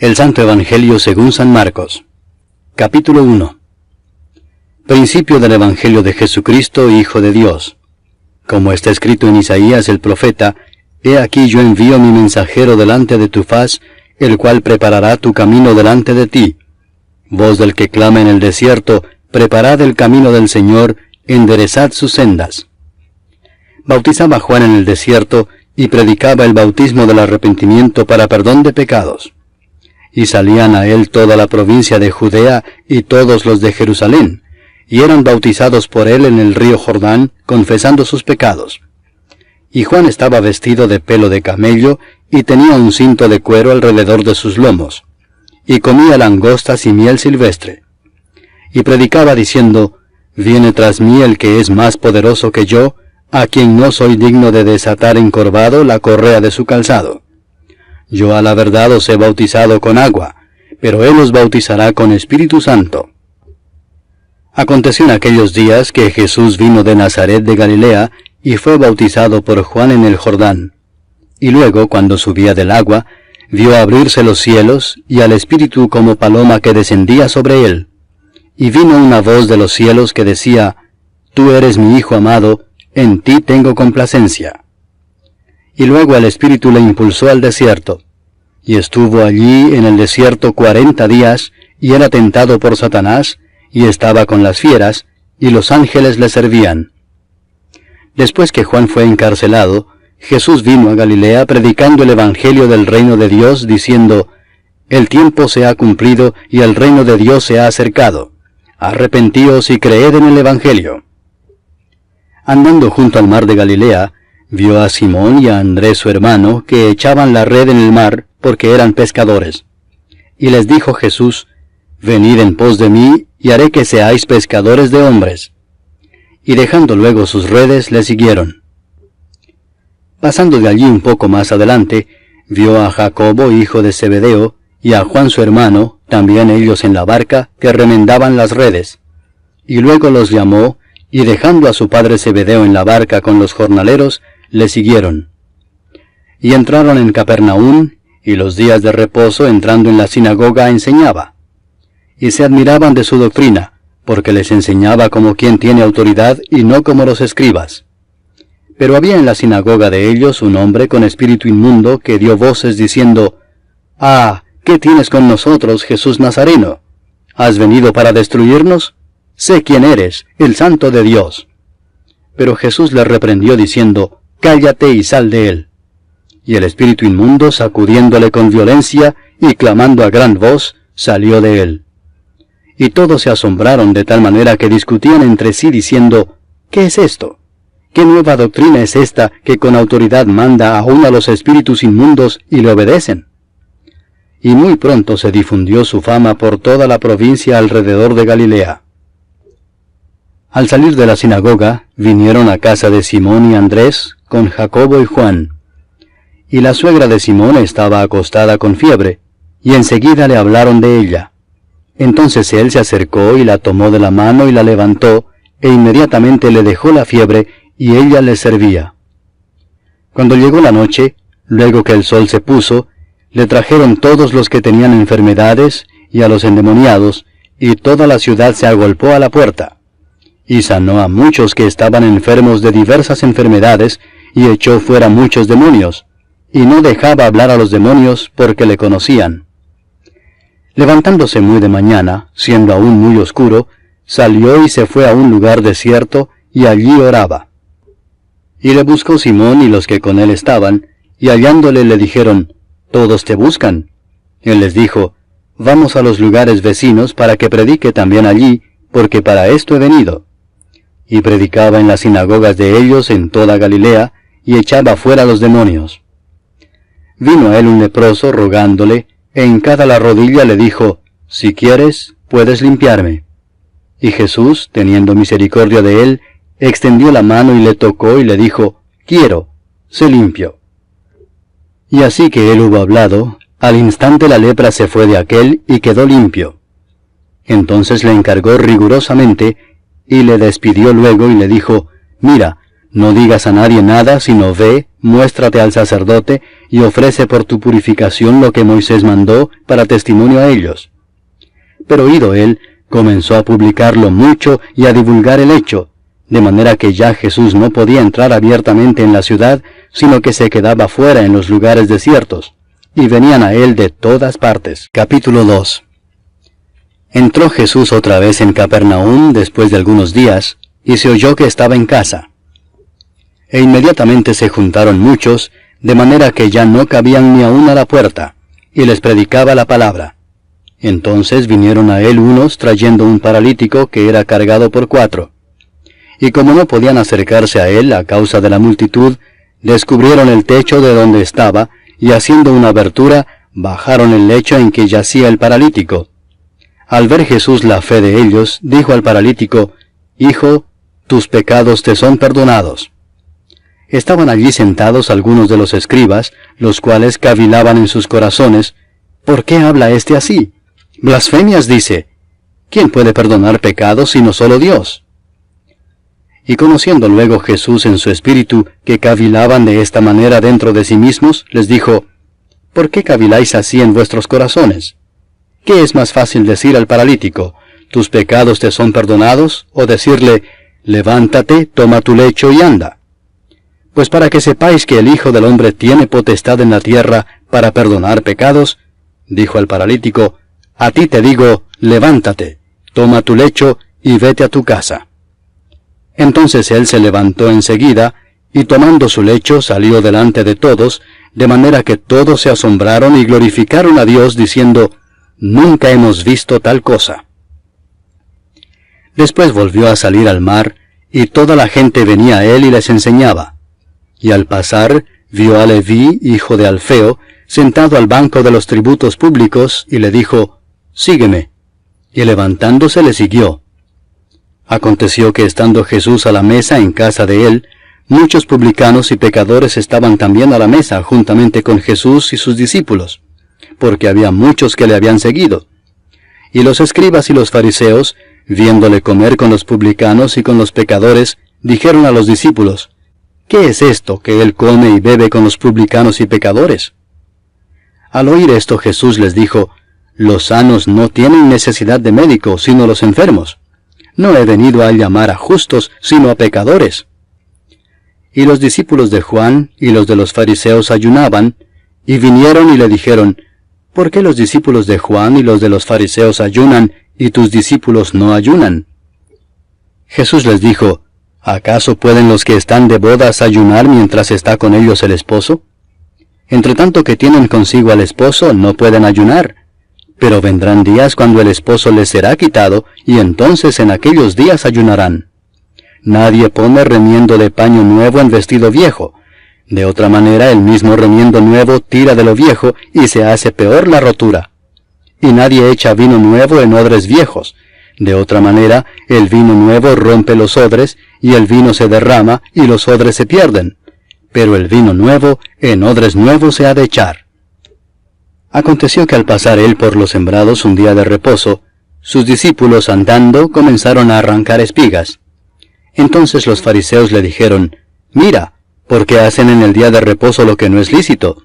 El Santo Evangelio según San Marcos. Capítulo 1. Principio del Evangelio de Jesucristo, Hijo de Dios. Como está escrito en Isaías el profeta, He aquí yo envío mi mensajero delante de tu faz, el cual preparará tu camino delante de ti. Voz del que clama en el desierto, preparad el camino del Señor, enderezad sus sendas. Bautizaba Juan en el desierto, y predicaba el bautismo del arrepentimiento para perdón de pecados. Y salían a él toda la provincia de Judea y todos los de Jerusalén, y eran bautizados por él en el río Jordán, confesando sus pecados. Y Juan estaba vestido de pelo de camello, y tenía un cinto de cuero alrededor de sus lomos, y comía langostas y miel silvestre. Y predicaba diciendo, Viene tras mí el que es más poderoso que yo, a quien no soy digno de desatar encorvado la correa de su calzado. Yo a la verdad os he bautizado con agua, pero él os bautizará con Espíritu Santo. Aconteció en aquellos días que Jesús vino de Nazaret de Galilea, y fue bautizado por Juan en el Jordán. Y luego, cuando subía del agua, vio abrirse los cielos, y al Espíritu como paloma que descendía sobre él. Y vino una voz de los cielos que decía, Tú eres mi Hijo amado, en ti tengo complacencia. Y luego el Espíritu le impulsó al desierto. Y estuvo allí en el desierto 40 días, y era tentado por Satanás, y estaba con las fieras, y los ángeles le servían. Después que Juan fue encarcelado, Jesús vino a Galilea predicando el Evangelio del reino de Dios, diciendo, El tiempo se ha cumplido, y el reino de Dios se ha acercado. Arrepentíos y creed en el Evangelio. Andando junto al mar de Galilea, vio a Simón y a Andrés su hermano, que echaban la red en el mar, porque eran pescadores. Y les dijo Jesús, Venid en pos de mí, y haré que seáis pescadores de hombres. Y dejando luego sus redes, le siguieron. Pasando de allí un poco más adelante, vio a Jacobo, hijo de Zebedeo, y a Juan su hermano, también ellos en la barca, que remendaban las redes. Y luego los llamó, y dejando a su padre Zebedeo en la barca con los jornaleros, le siguieron. Y entraron en Capernaum, y los días de reposo entrando en la sinagoga enseñaba. Y se admiraban de su doctrina, porque les enseñaba como quien tiene autoridad y no como los escribas. Pero había en la sinagoga de ellos un hombre con espíritu inmundo que dio voces diciendo, «Ah, ¿qué tienes con nosotros, Jesús Nazareno? ¿Has venido para destruirnos? Sé quién eres, el Santo de Dios». Pero Jesús le reprendió diciendo, «Cállate y sal de él». Y el espíritu inmundo, sacudiéndole con violencia y clamando a gran voz, salió de él. Y todos se asombraron de tal manera que discutían entre sí diciendo, «¿Qué es esto? ¿Qué nueva doctrina es esta que con autoridad manda aún a los espíritus inmundos y le obedecen?» Y muy pronto se difundió su fama por toda la provincia alrededor de Galilea. Al salir de la sinagoga, vinieron a casa de Simón y Andrés, con Jacobo y Juan. Y la suegra de Simón estaba acostada con fiebre, y enseguida le hablaron de ella. Entonces él se acercó y la tomó de la mano y la levantó, e inmediatamente le dejó la fiebre, y ella le servía. Cuando llegó la noche, luego que el sol se puso, le trajeron todos los que tenían enfermedades, y a los endemoniados, y toda la ciudad se agolpó a la puerta. Y sanó a muchos que estaban enfermos de diversas enfermedades, y echó fuera muchos demonios, y no dejaba hablar a los demonios porque le conocían. Levantándose muy de mañana, siendo aún muy oscuro, salió y se fue a un lugar desierto, y allí oraba. Y le buscó Simón y los que con él estaban, y hallándole le dijeron, «Todos te buscan». Él les dijo, «Vamos a los lugares vecinos para que predique también allí, porque para esto he venido». Y predicaba en las sinagogas de ellos en toda Galilea, y echaba fuera los demonios. Vino a él un leproso rogándole, e hincada la rodilla le dijo, «Si quieres, puedes limpiarme». Y Jesús, teniendo misericordia de él, extendió la mano y le tocó y le dijo, «Quiero, sé limpio». Y así que él hubo hablado, al instante la lepra se fue de aquél y quedó limpio. Entonces le encargó rigurosamente, y le despidió luego y le dijo, «Mira, No digas a nadie nada, sino ve, muéstrate al sacerdote, y ofrece por tu purificación lo que Moisés mandó para testimonio a ellos. Pero oído él, comenzó a publicarlo mucho y a divulgar el hecho, de manera que ya Jesús no podía entrar abiertamente en la ciudad, sino que se quedaba fuera en los lugares desiertos, y venían a él de todas partes. Capítulo 2. Entró Jesús otra vez en Capernaum después de algunos días, y se oyó que estaba en casa. E inmediatamente se juntaron muchos, de manera que ya no cabían ni aun a la puerta, y les predicaba la palabra. Entonces vinieron a él unos trayendo un paralítico que era cargado por 4. Y como no podían acercarse a él a causa de la multitud, descubrieron el techo de donde estaba, y haciendo una abertura, bajaron el lecho en que yacía el paralítico. Al ver Jesús la fe de ellos, dijo al paralítico, «Hijo, tus pecados te son perdonados». Estaban allí sentados algunos de los escribas, los cuales cavilaban en sus corazones, «¿Por qué habla éste así? Blasfemias dice. ¿Quién puede perdonar pecados sino solo Dios?» Y conociendo luego Jesús en su espíritu que cavilaban de esta manera dentro de sí mismos, les dijo, «¿Por qué caviláis así en vuestros corazones? ¿Qué es más fácil decir al paralítico, tus pecados te son perdonados, o decirle, levántate, toma tu lecho y anda? Pues para que sepáis que el Hijo del Hombre tiene potestad en la tierra para perdonar pecados, dijo al paralítico, a ti te digo, levántate, toma tu lecho y vete a tu casa. Entonces él se levantó enseguida, y tomando su lecho salió delante de todos, de manera que todos se asombraron y glorificaron a Dios, diciendo, «Nunca hemos visto tal cosa». Después volvió a salir al mar, y toda la gente venía a él y les enseñaba. Y al pasar, vio a Leví, hijo de Alfeo, sentado al banco de los tributos públicos, y le dijo, «Sígueme». Y levantándose le siguió. Aconteció que estando Jesús a la mesa en casa de él, muchos publicanos y pecadores estaban también a la mesa juntamente con Jesús y sus discípulos, porque había muchos que le habían seguido. Y los escribas y los fariseos, viéndole comer con los publicanos y con los pecadores, dijeron a los discípulos, «¿Qué es esto que él come y bebe con los publicanos y pecadores?» Al oír esto Jesús les dijo, «Los sanos no tienen necesidad de médico, sino los enfermos. No he venido a llamar a justos, sino a pecadores». Y los discípulos de Juan y los de los fariseos ayunaban, y vinieron y le dijeron, «¿Por qué los discípulos de Juan y los de los fariseos ayunan, y tus discípulos no ayunan?» Jesús les dijo, ¿acaso pueden los que están de bodas ayunar mientras está con ellos el esposo? Entre tanto que tienen consigo al esposo, no pueden ayunar. Pero vendrán días cuando el esposo les será quitado, y entonces en aquellos días ayunarán. Nadie pone remiendo de paño nuevo en vestido viejo. De otra manera el mismo remiendo nuevo tira de lo viejo, y se hace peor la rotura. Y nadie echa vino nuevo en odres viejos. De otra manera el vino nuevo rompe los odres, y el vino se derrama, y los odres se pierden. Pero el vino nuevo en odres nuevos se ha de echar. Aconteció que al pasar él por los sembrados un día de reposo, sus discípulos andando comenzaron a arrancar espigas. Entonces los fariseos le dijeron, «Mira, ¿por qué hacen en el día de reposo lo que no es lícito?»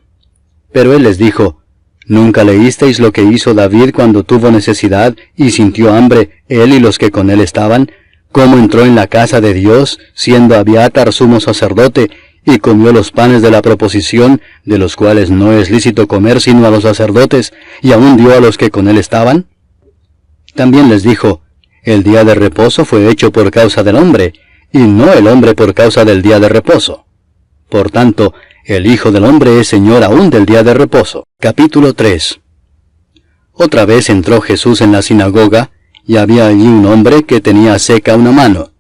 Pero él les dijo, ¿nunca leísteis lo que hizo David cuando tuvo necesidad y sintió hambre, él y los que con él estaban? ¿Cómo entró en la casa de Dios, siendo Abiatar sumo sacerdote, y comió los panes de la proposición, de los cuales no es lícito comer sino a los sacerdotes, y aún dio a los que con él estaban? También les dijo, el día de reposo fue hecho por causa del hombre, y no el hombre por causa del día de reposo. Por tanto, el Hijo del Hombre es Señor aún del día de reposo. Capítulo 3. Otra vez entró Jesús en la sinagoga, y había allí un hombre que tenía seca una mano,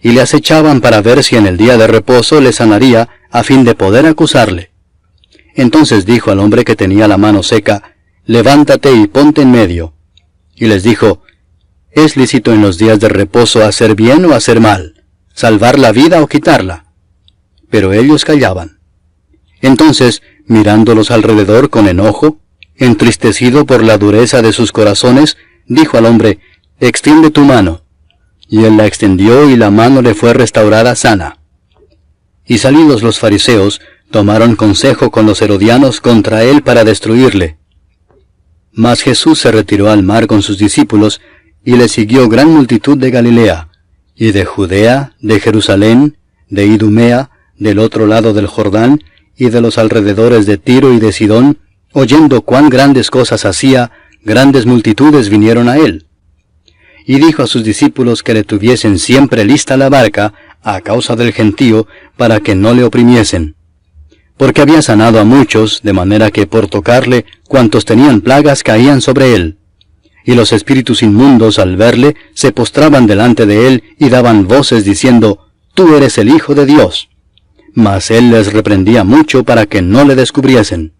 y le acechaban para ver si en el día de reposo le sanaría, a fin de poder acusarle. Entonces dijo al hombre que tenía la mano seca, «Levántate y ponte en medio». Y les dijo, «¿Es lícito en los días de reposo hacer bien o hacer mal, salvar la vida o quitarla?» Pero ellos callaban. Entonces, mirándolos alrededor con enojo, entristecido por la dureza de sus corazones, dijo al hombre, «Extiende tu mano». Y él la extendió y la mano le fue restaurada sana. Y salidos los fariseos, tomaron consejo con los herodianos contra él para destruirle. Mas Jesús se retiró al mar con sus discípulos, y le siguió gran multitud de Galilea, y de Judea, de Jerusalén, de Idumea, del otro lado del Jordán, y de los alrededores de Tiro y de Sidón, oyendo cuán grandes cosas hacía, grandes multitudes vinieron a él. Y dijo a sus discípulos que le tuviesen siempre lista la barca, a causa del gentío, para que no le oprimiesen. Porque había sanado a muchos, de manera que por tocarle, cuantos tenían plagas caían sobre él. Y los espíritus inmundos al verle, se postraban delante de él, y daban voces diciendo, Tú eres el Hijo de Dios. Mas él les reprendía mucho para que no le descubriesen.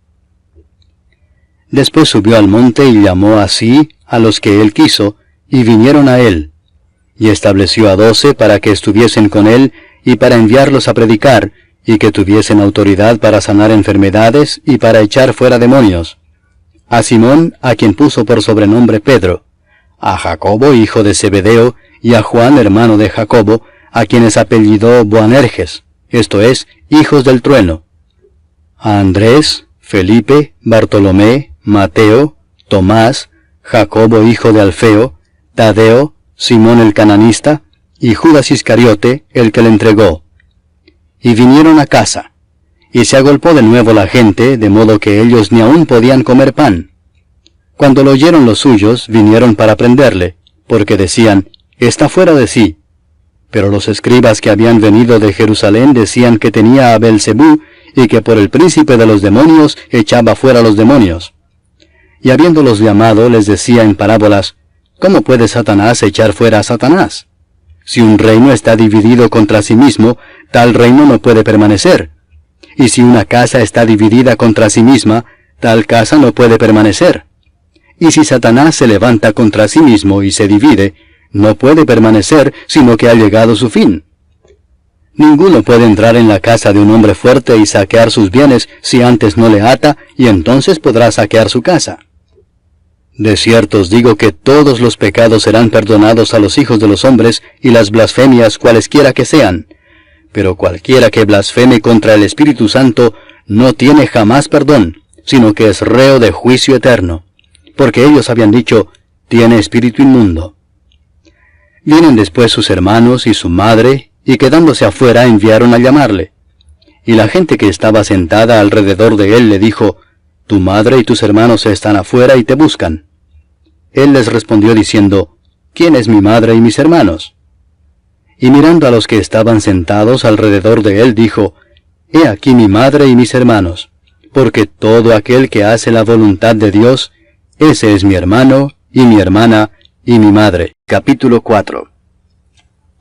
Después subió al monte y llamó así a los que él quiso, y vinieron a él. Y estableció a 12 para que estuviesen con él, y para enviarlos a predicar, y que tuviesen autoridad para sanar enfermedades, y para echar fuera demonios. A Simón, a quien puso por sobrenombre Pedro, a Jacobo, hijo de Zebedeo, y a Juan, hermano de Jacobo, a quienes apellidó Boanerges, esto es, hijos del trueno, a Andrés, Felipe, Bartolomé, Mateo, Tomás, Jacobo, hijo de Alfeo, Tadeo, Simón el cananista, y Judas Iscariote, el que le entregó. Y vinieron a casa, y se agolpó de nuevo la gente, de modo que ellos ni aún podían comer pan. Cuando lo oyeron los suyos, vinieron para prenderle, porque decían, está fuera de sí. Pero los escribas que habían venido de Jerusalén decían que tenía a Beelzebú, y que por el príncipe de los demonios echaba fuera los demonios. Y habiéndolos llamado, les decía en parábolas, ¿cómo puede Satanás echar fuera a Satanás? Si un reino está dividido contra sí mismo, tal reino no puede permanecer. Y si una casa está dividida contra sí misma, tal casa no puede permanecer. Y si Satanás se levanta contra sí mismo y se divide, no puede permanecer, sino que ha llegado su fin. Ninguno puede entrar en la casa de un hombre fuerte y saquear sus bienes si antes no le ata, y entonces podrá saquear su casa. De cierto os digo que todos los pecados serán perdonados a los hijos de los hombres, y las blasfemias cualesquiera que sean. Pero cualquiera que blasfeme contra el Espíritu Santo no tiene jamás perdón, sino que es reo de juicio eterno. Porque ellos habían dicho, tiene espíritu inmundo. Vienen después sus hermanos y su madre, y quedándose afuera enviaron a llamarle. Y la gente que estaba sentada alrededor de él le dijo, tu madre y tus hermanos están afuera y te buscan. Él les respondió diciendo, ¿quién es mi madre y mis hermanos? Y mirando a los que estaban sentados alrededor de él, dijo, he aquí mi madre y mis hermanos, porque todo aquel que hace la voluntad de Dios, ese es mi hermano, y mi hermana, y mi madre. Capítulo 4.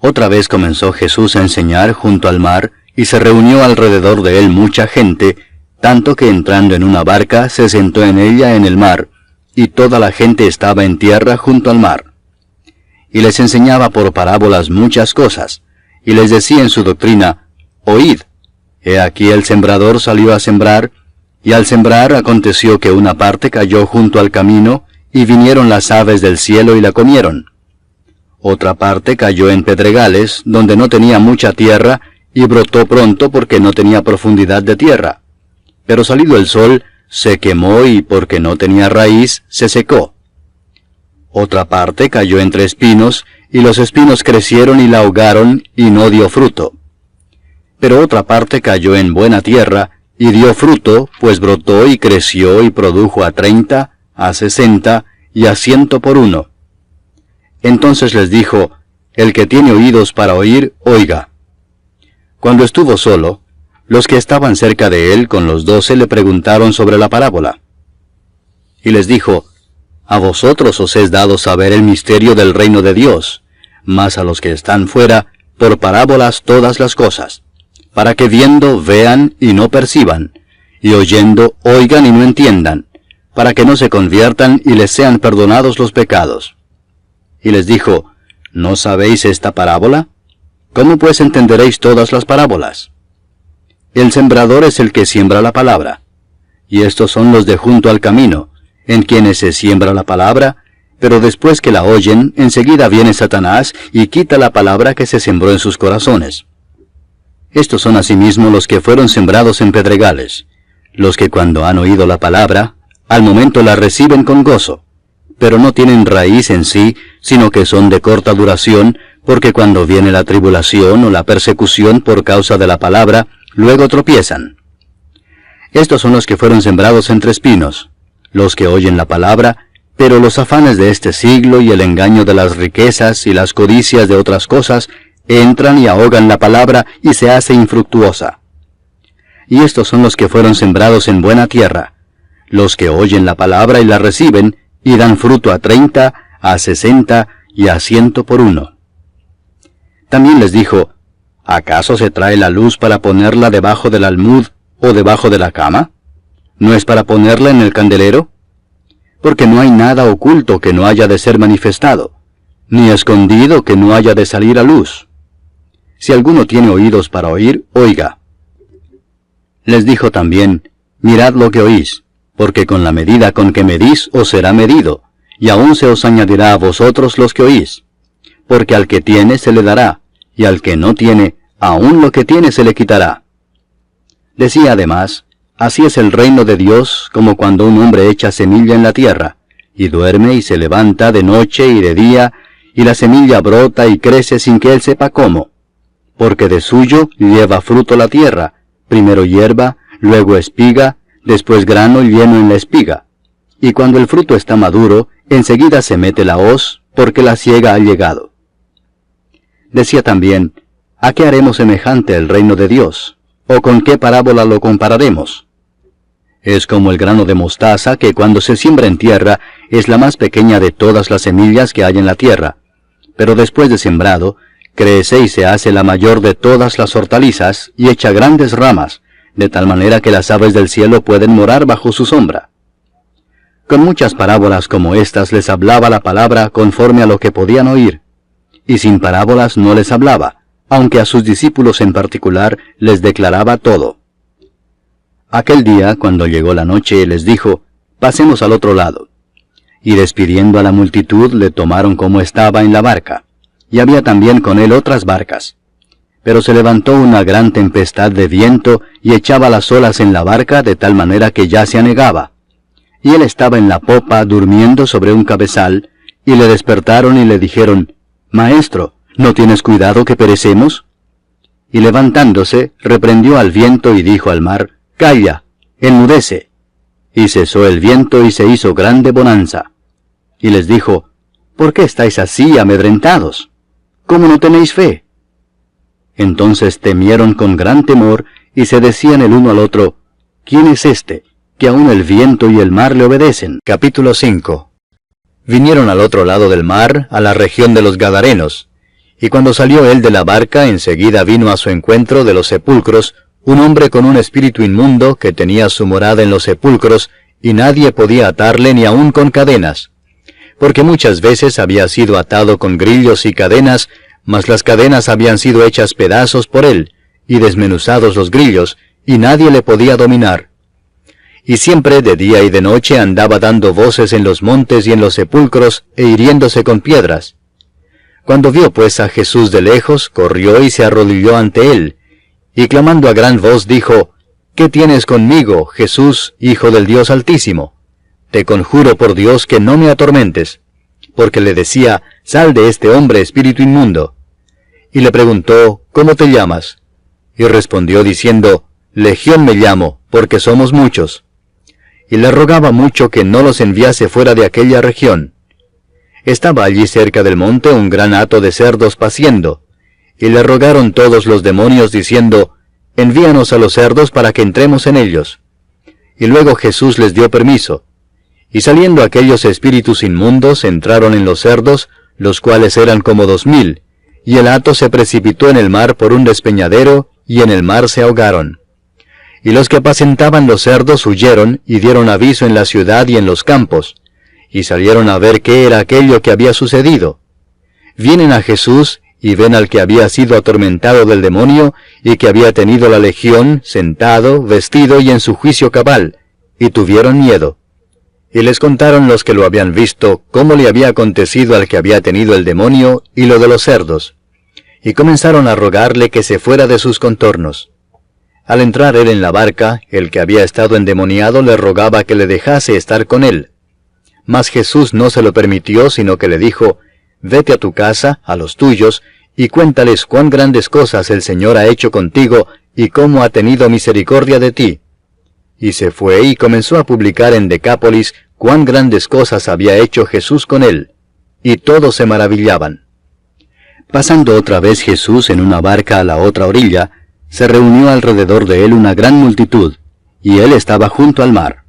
Otra vez comenzó Jesús a enseñar junto al mar, y se reunió alrededor de él mucha gente, tanto que entrando en una barca se sentó en ella en el mar, y toda la gente estaba en tierra junto al mar. Y les enseñaba por parábolas muchas cosas, y les decía en su doctrina, oíd, he aquí el sembrador salió a sembrar, y al sembrar aconteció que una parte cayó junto al camino, y vinieron las aves del cielo y la comieron. Otra parte cayó en pedregales, donde no tenía mucha tierra, y brotó pronto porque no tenía profundidad de tierra. Pero salido el sol, se quemó y porque no tenía raíz, se secó. Otra parte cayó entre espinos, y los espinos crecieron y la ahogaron, y no dio fruto. Pero otra parte cayó en buena tierra, y dio fruto, pues brotó y creció y produjo a 30, a 60, y a 100 por uno. Entonces les dijo, el que tiene oídos para oír, oiga. Cuando estuvo solo, los que estaban cerca de él con los 12 le preguntaron sobre la parábola. Y les dijo, a vosotros os es dado saber el misterio del reino de Dios, mas a los que están fuera, por parábolas todas las cosas, para que viendo vean y no perciban, y oyendo oigan y no entiendan, para que no se conviertan y les sean perdonados los pecados. Y les dijo, ¿no sabéis esta parábola? ¿Cómo pues entenderéis todas las parábolas? El sembrador es el que siembra la palabra, y estos son los de junto al camino, en quienes se siembra la palabra, pero después que la oyen, enseguida viene Satanás y quita la palabra que se sembró en sus corazones. Estos son asimismo los que fueron sembrados en pedregales, los que cuando han oído la palabra, al momento la reciben con gozo, pero no tienen raíz en sí, sino que son de corta duración, porque cuando viene la tribulación o la persecución por causa de la palabra, luego tropiezan. Estos son los que fueron sembrados entre espinos, los que oyen la palabra, pero los afanes de este siglo y el engaño de las riquezas y las codicias de otras cosas entran y ahogan la palabra y se hace infructuosa. Y estos son los que fueron sembrados en buena tierra, los que oyen la palabra y la reciben, y dan fruto a 30, a 60 y a 100 por uno. También les dijo, ¿acaso se trae la luz para ponerla debajo del almud o debajo de la cama? ¿No es para ponerla en el candelero? Porque no hay nada oculto que no haya de ser manifestado, ni escondido que no haya de salir a luz. Si alguno tiene oídos para oír, oiga. Les dijo también, mirad lo que oís, porque con la medida con que medís os será medido, y aún se os añadirá a vosotros los que oís. Porque al que tiene se le dará, y al que no tiene, aún lo que tiene se le quitará. Decía además, así es el reino de Dios como cuando un hombre echa semilla en la tierra, y duerme y se levanta de noche y de día, y la semilla brota y crece sin que él sepa cómo. Porque de suyo lleva fruto la tierra, primero hierba, luego espiga, después grano lleno en la espiga. Y cuando el fruto está maduro, enseguida se mete la hoz, porque la siega ha llegado. Decía también, ¿a qué haremos semejante el reino de Dios? ¿O con qué parábola lo compararemos? Es como el grano de mostaza que cuando se siembra en tierra es la más pequeña de todas las semillas que hay en la tierra, pero después de sembrado, crece y se hace la mayor de todas las hortalizas y echa grandes ramas, de tal manera que las aves del cielo pueden morar bajo su sombra. Con muchas parábolas como estas les hablaba la palabra conforme a lo que podían oír, y sin parábolas no les hablaba, aunque a sus discípulos en particular les declaraba todo. Aquel día, cuando llegó la noche, les dijo, pasemos al otro lado. Y despidiendo a la multitud, le tomaron como estaba en la barca, y había también con él otras barcas. Pero se levantó una gran tempestad de viento, y echaba las olas en la barca de tal manera que ya se anegaba. Y él estaba en la popa durmiendo sobre un cabezal, y le despertaron y le dijeron, Maestro, ¿no tienes cuidado que perecemos? Y levantándose, reprendió al viento y dijo al mar, Calla, enmudece. Y cesó el viento y se hizo grande bonanza. Y les dijo, ¿por qué estáis así amedrentados? ¿Cómo no tenéis fe? Entonces temieron con gran temor y se decían el uno al otro, ¿quién es este, que aun el viento y el mar le obedecen? Capítulo 5. Vinieron al otro lado del mar, a la región de los Gadarenos, y cuando salió él de la barca, enseguida vino a su encuentro de los sepulcros un hombre con un espíritu inmundo que tenía su morada en los sepulcros, y nadie podía atarle ni aun con cadenas, porque muchas veces había sido atado con grillos y cadenas, mas las cadenas habían sido hechas pedazos por él, y desmenuzados los grillos, y nadie le podía dominar. Y siempre de día y de noche andaba dando voces en los montes y en los sepulcros, e hiriéndose con piedras. Cuando vio pues a Jesús de lejos, corrió y se arrodilló ante él, y clamando a gran voz dijo, ¿qué tienes conmigo, Jesús, Hijo del Dios Altísimo? Te conjuro por Dios que no me atormentes. Porque le decía, sal de este hombre, espíritu inmundo. Y le preguntó, ¿cómo te llamas? Y respondió diciendo, Legión me llamo, porque somos muchos. Y le rogaba mucho que no los enviase fuera de aquella región. Estaba allí cerca del monte un gran hato de cerdos paciendo, y le rogaron todos los demonios diciendo, envíanos a los cerdos para que entremos en ellos. Y luego Jesús les dio permiso. Y saliendo aquellos espíritus inmundos entraron en los cerdos, los cuales eran como 2000, y el hato se precipitó en el mar por un despeñadero, y en el mar se ahogaron. Y los que apacentaban los cerdos huyeron, y dieron aviso en la ciudad y en los campos, y salieron a ver qué era aquello que había sucedido. Vienen a Jesús, y ven al que había sido atormentado del demonio, y que había tenido la legión, sentado, vestido y en su juicio cabal, y tuvieron miedo. Y les contaron los que lo habían visto, cómo le había acontecido al que había tenido el demonio, y lo de los cerdos. y comenzaron a rogarle que se fuera de sus contornos. Al entrar él en la barca, el que había estado endemoniado le rogaba que le dejase estar con él. Mas Jesús no se lo permitió, sino que le dijo, «Vete a tu casa, a los tuyos, y cuéntales cuán grandes cosas el Señor ha hecho contigo, y cómo ha tenido misericordia de ti». Y se fue y comenzó a publicar en Decápolis cuán grandes cosas había hecho Jesús con él, y todos se maravillaban. Pasando otra vez Jesús en una barca a la otra orilla, se reunió alrededor de él una gran multitud, y él estaba junto al mar.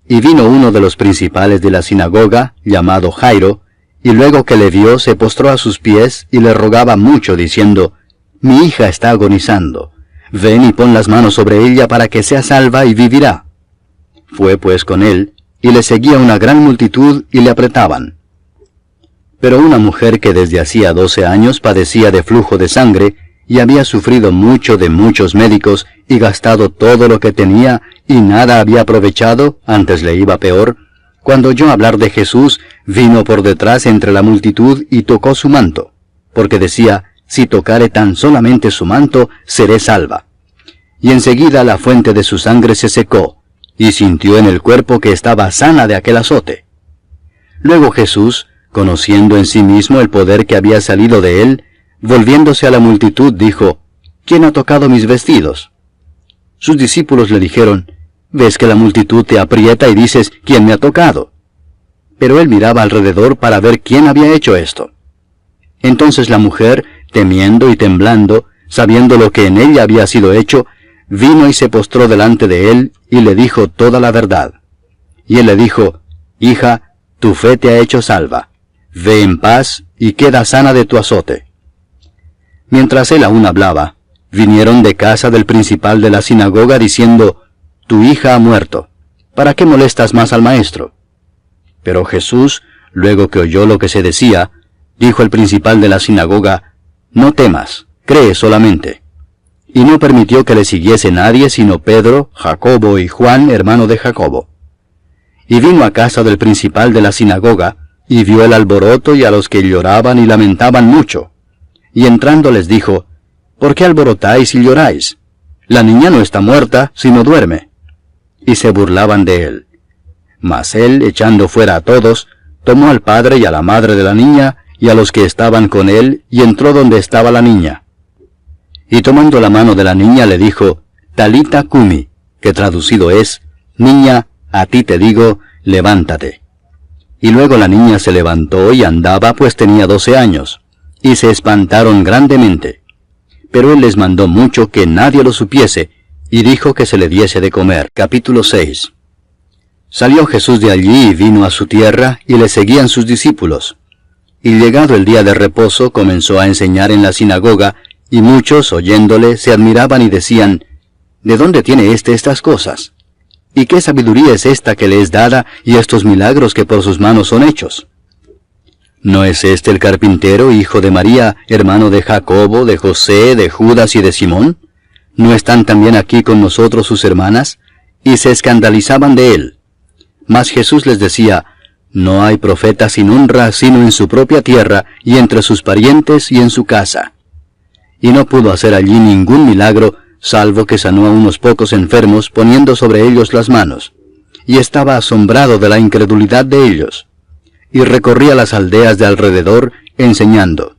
Y vino uno de los principales de la sinagoga, llamado Jairo, y luego que le vio se postró a sus pies y le rogaba mucho, diciendo, «Mi hija está agonizando. Ven y pon las manos sobre ella para que sea salva y vivirá». Fue pues con él, y le seguía una gran multitud y le apretaban. Pero una mujer que desde hacía 12 años padecía de flujo de sangre, y había sufrido mucho de muchos médicos, y gastado todo lo que tenía, y nada había aprovechado, antes le iba peor, cuando oyó hablar de Jesús, vino por detrás entre la multitud y tocó su manto, porque decía, «Si tocare tan solamente su manto, seré salva». Y enseguida la fuente de su sangre se secó, y sintió en el cuerpo que estaba sana de aquel azote. Luego Jesús, conociendo en sí mismo el poder que había salido de él, volviéndose a la multitud, dijo, «¿Quién ha tocado mis vestidos?». Sus discípulos le dijeron, «¿Ves que la multitud te aprieta y dices, ¿quién me ha tocado?». Pero él miraba alrededor para ver quién había hecho esto. Entonces la mujer, temiendo y temblando, sabiendo lo que en ella había sido hecho, vino y se postró delante de él, y le dijo toda la verdad. Y él le dijo, «Hija, tu fe te ha hecho salva. Ve en paz, y queda sana de tu azote». Mientras él aún hablaba, vinieron de casa del principal de la sinagoga diciendo, «Tu hija ha muerto. ¿Para qué molestas más al maestro?». Pero Jesús, luego que oyó lo que se decía, dijo el principal de la sinagoga, «No temas, cree solamente». Y no permitió que le siguiese nadie sino Pedro, Jacobo y Juan, hermano de Jacobo. Y vino a casa del principal de la sinagoga, y vio el alboroto y a los que lloraban y lamentaban mucho. Y entrando les dijo, «¿Por qué alborotáis y lloráis? La niña no está muerta, sino duerme». Y se burlaban de él. Mas él, echando fuera a todos, tomó al padre y a la madre de la niña, y a los que estaban con él, y entró donde estaba la niña. Y tomando la mano de la niña le dijo, «Talita cumi», que traducido es, «Niña, a ti te digo, levántate». Y luego la niña se levantó y andaba, pues tenía 12 años, y se espantaron grandemente. Pero él les mandó mucho que nadie lo supiese, y dijo que se le diese de comer. Capítulo 6. Salió Jesús de allí y vino a su tierra, y le seguían sus discípulos. Y llegado el día de reposo, comenzó a enseñar en la sinagoga, y muchos, oyéndole, se admiraban y decían, «¿De dónde tiene estas cosas? ¿Y qué sabiduría es esta que le es dada, y estos milagros que por sus manos son hechos? ¿No es este el carpintero, hijo de María, hermano de Jacobo, de José, de Judas y de Simón? ¿No están también aquí con nosotros sus hermanas?». Y se escandalizaban de él. Mas Jesús les decía, «No hay profeta sin honra, sino en su propia tierra, y entre sus parientes y en su casa». Y no pudo hacer allí ningún milagro, salvo que sanó a unos pocos enfermos, poniendo sobre ellos las manos. Y estaba asombrado de la incredulidad de ellos. Y recorría las aldeas de alrededor, enseñando.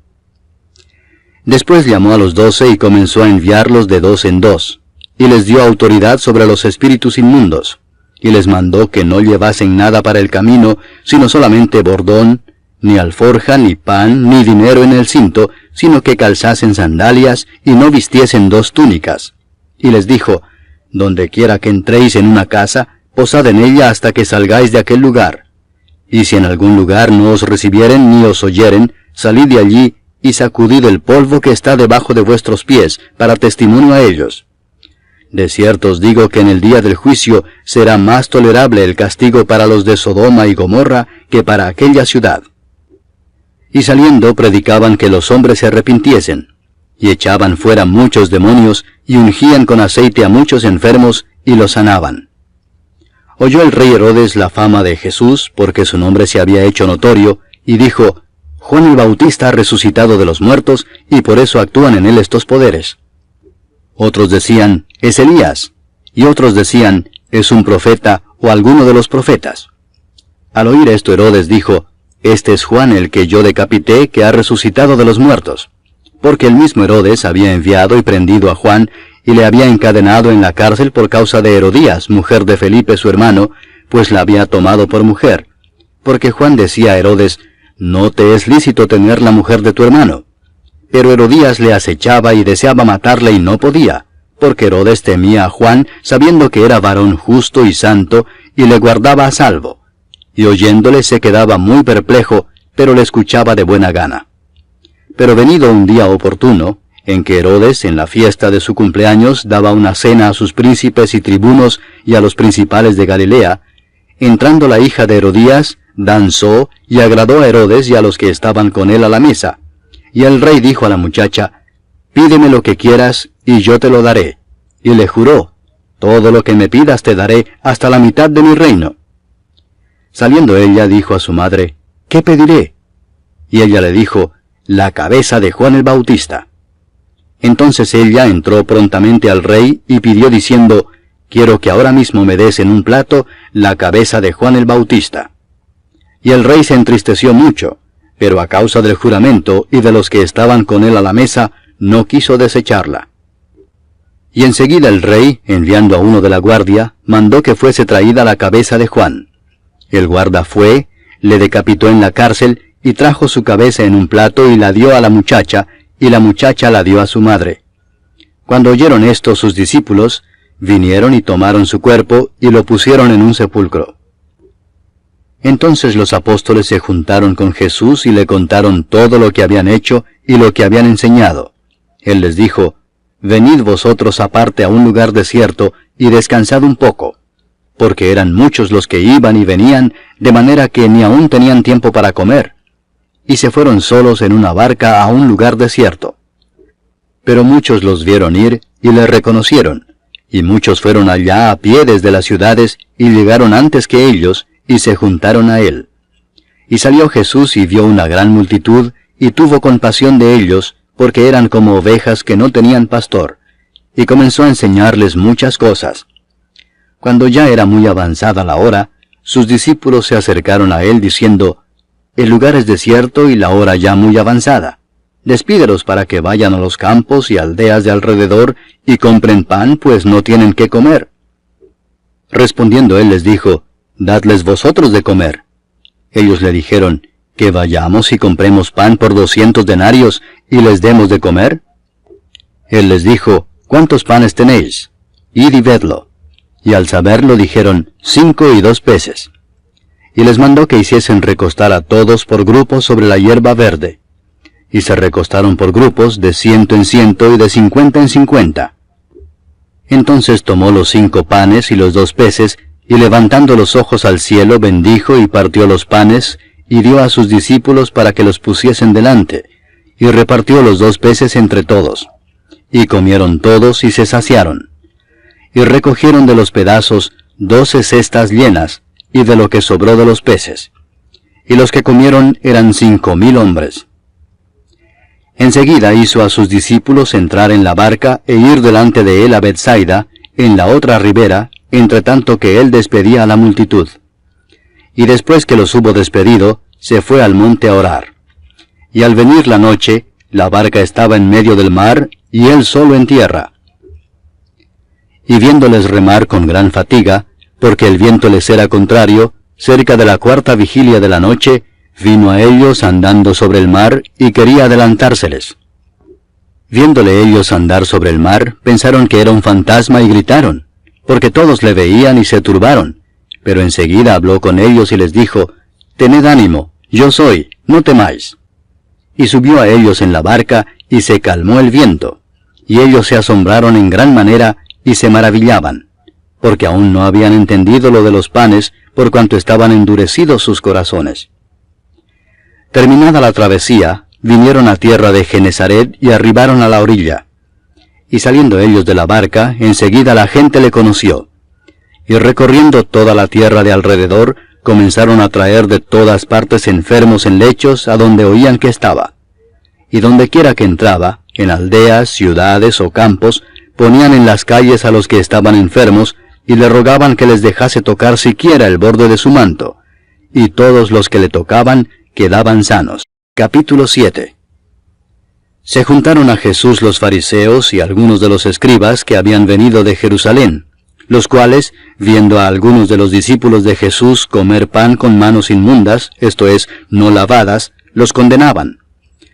Después llamó a los 12 y comenzó a enviarlos de 2 en 2, y les dio autoridad sobre los espíritus inmundos, y les mandó que no llevasen nada para el camino, sino solamente bordón, ni alforja, ni pan, ni dinero en el cinto, sino que calzasen sandalias, y no vistiesen 2 túnicas. Y les dijo, «Donde quiera que entréis en una casa, posad en ella hasta que salgáis de aquel lugar. Y si en algún lugar no os recibieren ni os oyeren, salid de allí, y sacudid el polvo que está debajo de vuestros pies, para testimonio a ellos. De cierto os digo que en el día del juicio será más tolerable el castigo para los de Sodoma y Gomorra que para aquella ciudad». Y saliendo predicaban que los hombres se arrepintiesen, y echaban fuera muchos demonios, y ungían con aceite a muchos enfermos, y los sanaban. Oyó el rey Herodes la fama de Jesús, porque su nombre se había hecho notorio, y dijo, Juan el Bautista ha resucitado de los muertos, y por eso actúan en él estos poderes. Otros decían, es Elías, y otros decían, es un profeta o alguno de los profetas. Al oír esto, Herodes dijo, este es Juan el que yo decapité, que ha resucitado de los muertos. Porque el mismo Herodes había enviado y prendido a Juan, y le había encadenado en la cárcel por causa de Herodías, mujer de Felipe su hermano, pues la había tomado por mujer. Porque Juan decía a Herodes, no te es lícito tener la mujer de tu hermano. Pero Herodías le acechaba y deseaba matarle y no podía, porque Herodes temía a Juan, sabiendo que era varón justo y santo, y le guardaba a salvo. Y oyéndole se quedaba muy perplejo, pero le escuchaba de buena gana. Pero venido un día oportuno, en que Herodes, en la fiesta de su cumpleaños, daba una cena a sus príncipes y tribunos y a los principales de Galilea, entrando la hija de Herodías, danzó y agradó a Herodes y a los que estaban con él a la mesa. Y el rey dijo a la muchacha, pídeme lo que quieras, y yo te lo daré. Y le juró, todo lo que me pidas te daré, hasta la mitad de mi reino. Saliendo ella, dijo a su madre, ¿qué pediré? Y ella le dijo, la cabeza de Juan el Bautista. Entonces ella entró prontamente al rey y pidió diciendo, quiero que ahora mismo me des en un plato la cabeza de Juan el Bautista. Y el rey se entristeció mucho, pero a causa del juramento y de los que estaban con él a la mesa, no quiso desecharla. Y enseguida el rey, enviando a uno de la guardia, mandó que fuese traída la cabeza de Juan. El guarda fue, le decapitó en la cárcel, y trajo su cabeza en un plato y la dio a la muchacha, y la muchacha la dio a su madre. Cuando oyeron esto sus discípulos, vinieron y tomaron su cuerpo, y lo pusieron en un sepulcro. Entonces los apóstoles se juntaron con Jesús y le contaron todo lo que habían hecho y lo que habían enseñado. Él les dijo, venid vosotros aparte a un lugar desierto y descansad un poco, porque eran muchos los que iban y venían, de manera que ni aún tenían tiempo para comer. Y se fueron solos en una barca a un lugar desierto. Pero muchos los vieron ir y le reconocieron, y muchos fueron allá a pie desde las ciudades y llegaron antes que ellos, y se juntaron a él. Y salió Jesús y vio una gran multitud, y tuvo compasión de ellos, porque eran como ovejas que no tenían pastor, y comenzó a enseñarles muchas cosas. Cuando ya era muy avanzada la hora, sus discípulos se acercaron a él diciendo, el lugar es desierto y la hora ya muy avanzada. Despídelos para que vayan a los campos y aldeas de alrededor y compren pan, pues no tienen qué comer. Respondiendo él les dijo, dadles vosotros de comer. Ellos le dijeron, que vayamos y compremos pan por 200 denarios y les demos de comer. Él les dijo, ¿cuántos panes tenéis? Id y vedlo. Y al saberlo dijeron, 5 y 2 peces. Y les mandó que hiciesen recostar a todos por grupos sobre la hierba verde. Y se recostaron por grupos de 100 en 100 y de 50 en 50. Entonces tomó los 5 panes y los 2 peces, y levantando los ojos al cielo bendijo y partió los panes, y dio a sus discípulos para que los pusiesen delante, y repartió los 2 peces entre todos. Y comieron todos y se saciaron. Y recogieron de los pedazos 12 cestas llenas, y de lo que sobró de los peces. Y los que comieron eran 5,000 hombres. Enseguida hizo a sus discípulos entrar en la barca e ir delante de él a Bethsaida, en la otra ribera, entre tanto que él despedía a la multitud. Y después que los hubo despedido, se fue al monte a orar. Y al venir la noche, la barca estaba en medio del mar, y él solo en tierra. Y viéndoles remar con gran fatiga, porque el viento les era contrario, cerca de la 4ª vigilia de la noche, vino a ellos andando sobre el mar, y quería adelantárseles. Viéndole ellos andar sobre el mar, pensaron que era un fantasma y gritaron, porque todos le veían y se turbaron. Pero enseguida habló con ellos y les dijo, tened ánimo, yo soy, no temáis. Y subió a ellos en la barca, y se calmó el viento. Y ellos se asombraron en gran manera, y se maravillaban, porque aún no habían entendido lo de los panes, por cuanto estaban endurecidos sus corazones. Terminada la travesía, vinieron a tierra de Genesaret y arribaron a la orilla. Y saliendo ellos de la barca, enseguida la gente le conoció. Y recorriendo toda la tierra de alrededor, comenzaron a traer de todas partes enfermos en lechos a donde oían que estaba. Y donde quiera que entraba, en aldeas, ciudades o campos, ponían en las calles a los que estaban enfermos, y le rogaban que les dejase tocar siquiera el borde de su manto. Y todos los que le tocaban quedaban sanos. Capítulo 7. Se juntaron a Jesús los fariseos y algunos de los escribas que habían venido de Jerusalén, los cuales, viendo a algunos de los discípulos de Jesús comer pan con manos inmundas, esto es, no lavadas, los condenaban.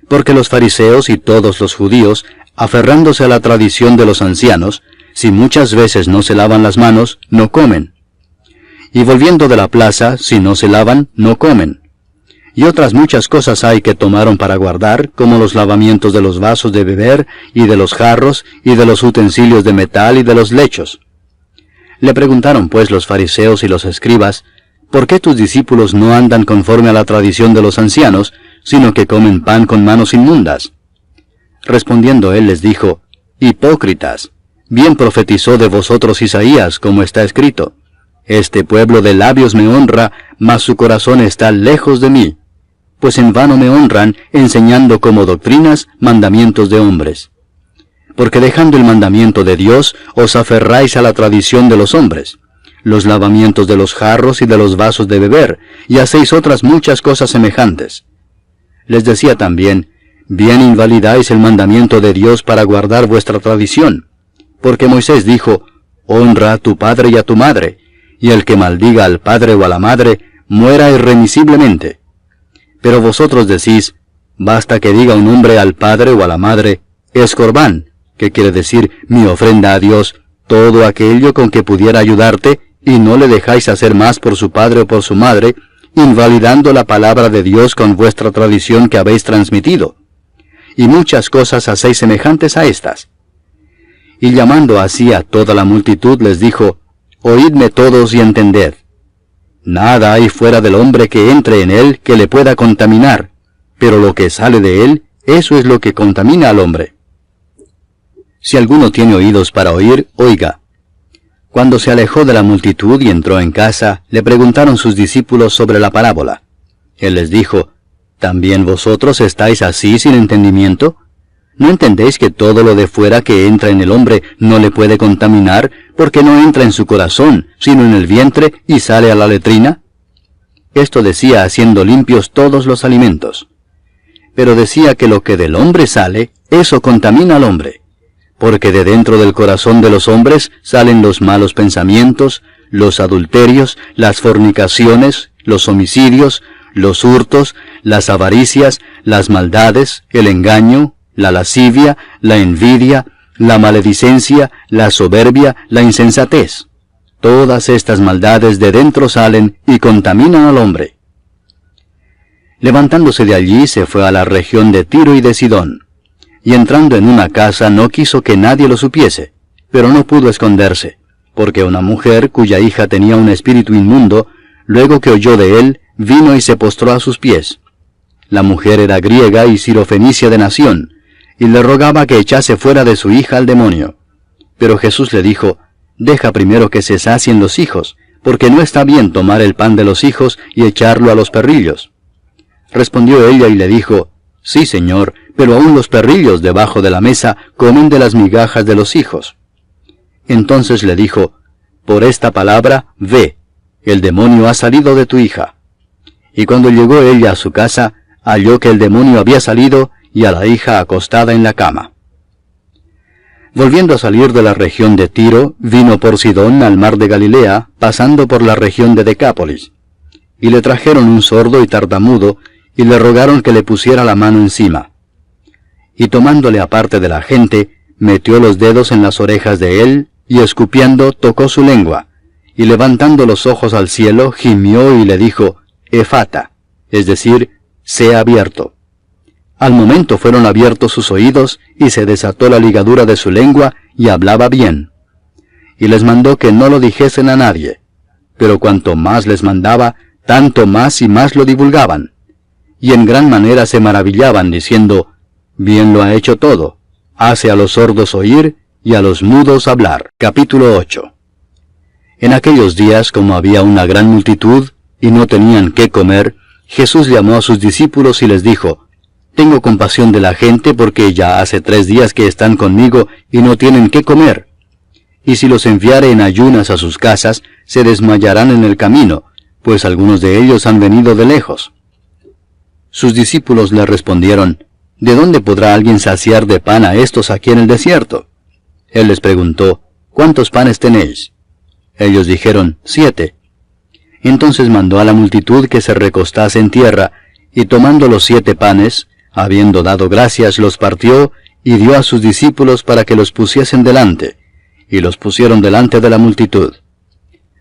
Porque los fariseos y todos los judíos, aferrándose a la tradición de los ancianos, si muchas veces no se lavan las manos, no comen. Y volviendo de la plaza, si no se lavan, no comen. Y otras muchas cosas hay que tomaron para guardar, como los lavamientos de los vasos de beber, y de los jarros, y de los utensilios de metal, y de los lechos. Le preguntaron pues los fariseos y los escribas, ¿por qué tus discípulos no andan conforme a la tradición de los ancianos, sino que comen pan con manos inmundas? Respondiendo él les dijo, Hipócritas, bien profetizó de vosotros Isaías, como está escrito, Este pueblo de labios me honra, mas su corazón está lejos de mí. Pues en vano me honran, enseñando como doctrinas mandamientos de hombres. Porque dejando el mandamiento de Dios, os aferráis a la tradición de los hombres, los lavamientos de los jarros y de los vasos de beber, y hacéis otras muchas cosas semejantes. Les decía también, bien invalidáis el mandamiento de Dios para guardar vuestra tradición, porque Moisés dijo, honra a tu padre y a tu madre, y el que maldiga al padre o a la madre, muera irremisiblemente. Pero vosotros decís, basta que diga un hombre al padre o a la madre, es corbán, que quiere decir mi ofrenda a Dios, todo aquello con que pudiera ayudarte, y no le dejáis hacer más por su padre o por su madre, invalidando la palabra de Dios con vuestra tradición que habéis transmitido. Y muchas cosas hacéis semejantes a estas. Y llamando así a toda la multitud les dijo, oídme todos y entended. Nada hay fuera del hombre que entre en él que le pueda contaminar, pero lo que sale de él, eso es lo que contamina al hombre. Si alguno tiene oídos para oír, oiga. Cuando se alejó de la multitud y entró en casa, le preguntaron sus discípulos sobre la parábola. Él les dijo, ¿también vosotros estáis así sin entendimiento? ¿No entendéis que todo lo de fuera que entra en el hombre no le puede contaminar, porque no entra en su corazón, sino en el vientre y sale a la letrina? Esto decía haciendo limpios todos los alimentos. Pero decía que lo que del hombre sale, eso contamina al hombre. Porque de dentro del corazón de los hombres salen los malos pensamientos, los adulterios, las fornicaciones, los homicidios, los hurtos, las avaricias, las maldades, el engaño, la lascivia, la envidia, la maledicencia, la soberbia, la insensatez. Todas estas maldades de dentro salen y contaminan al hombre. Levantándose de allí se fue a la región de Tiro y de Sidón, y entrando en una casa no quiso que nadie lo supiese, pero no pudo esconderse, porque una mujer cuya hija tenía un espíritu inmundo, luego que oyó de él, vino y se postró a sus pies. La mujer era griega y sirofenicia de nación, y le rogaba que echase fuera de su hija al demonio. Pero Jesús le dijo, deja primero que se sacien los hijos, porque no está bien tomar el pan de los hijos y echarlo a los perrillos. Respondió ella y le dijo, sí, Señor, pero aún los perrillos debajo de la mesa comen de las migajas de los hijos. Entonces le dijo, por esta palabra, ve, el demonio ha salido de tu hija. Y cuando llegó ella a su casa, halló que el demonio había salido y a la hija acostada en la cama. Volviendo a salir de la región de Tiro, vino por Sidón al mar de Galilea, pasando por la región de Decápolis. Y le trajeron un sordo y tartamudo, y le rogaron que le pusiera la mano encima. Y tomándole aparte de la gente, metió los dedos en las orejas de él, y escupiendo tocó su lengua, y levantando los ojos al cielo, gimió y le dijo, Efata, es decir, sea abierto. Al momento fueron abiertos sus oídos, y se desató la ligadura de su lengua, y hablaba bien. Y les mandó que no lo dijesen a nadie. Pero cuanto más les mandaba, tanto más y más lo divulgaban. Y en gran manera se maravillaban, diciendo, bien lo ha hecho todo, hace a los sordos oír, y a los mudos hablar. Capítulo 8. En aquellos días, como había una gran multitud, y no tenían qué comer, Jesús llamó a sus discípulos y les dijo, «Tengo compasión de la gente porque ya hace 3 días que están conmigo y no tienen qué comer. Y si los enviare en ayunas a sus casas, se desmayarán en el camino, pues algunos de ellos han venido de lejos». Sus discípulos le respondieron, «¿De dónde podrá alguien saciar de pan a estos aquí en el desierto?» Él les preguntó, «¿Cuántos panes tenéis?» Ellos dijeron, 7. Entonces mandó a la multitud que se recostase en tierra, y tomando los 7 panes, habiendo dado gracias, los partió, y dio a sus discípulos para que los pusiesen delante, y los pusieron delante de la multitud.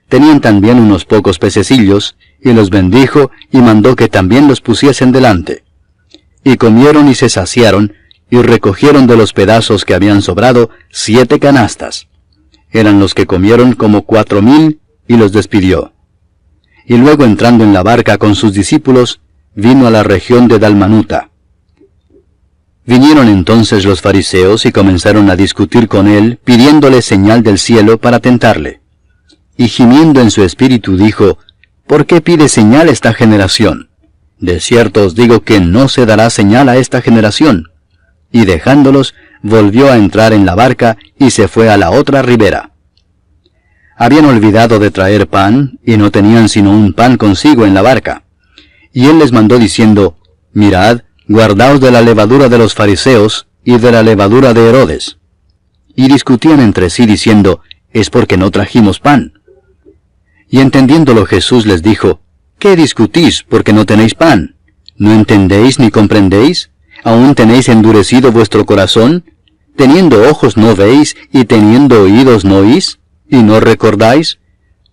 Tenían también unos pocos pececillos, y los bendijo, y mandó que también los pusiesen delante. Y comieron y se saciaron, y recogieron de los pedazos que habían sobrado 7 canastas. Eran los que comieron como 4,000, y los despidió. Y luego entrando en la barca con sus discípulos, vino a la región de Dalmanuta. Vinieron entonces los fariseos y comenzaron a discutir con él, pidiéndole señal del cielo para tentarle. Y gimiendo en su espíritu dijo, «¿Por qué pide señal esta generación? De cierto os digo que no se dará señal a esta generación». Y dejándolos, volvió a entrar en la barca y se fue a la otra ribera. Habían olvidado de traer pan, y no tenían sino un pan consigo en la barca. Y él les mandó diciendo, «Mirad, guardaos de la levadura de los fariseos y de la levadura de Herodes». Y discutían entre sí diciendo, «Es porque no trajimos pan». Y entendiéndolo Jesús les dijo, «¿Qué discutís porque no tenéis pan? ¿No entendéis ni comprendéis? ¿Aún tenéis endurecido vuestro corazón? ¿Teniendo ojos no veis, y teniendo oídos no oís? ¿Y no recordáis?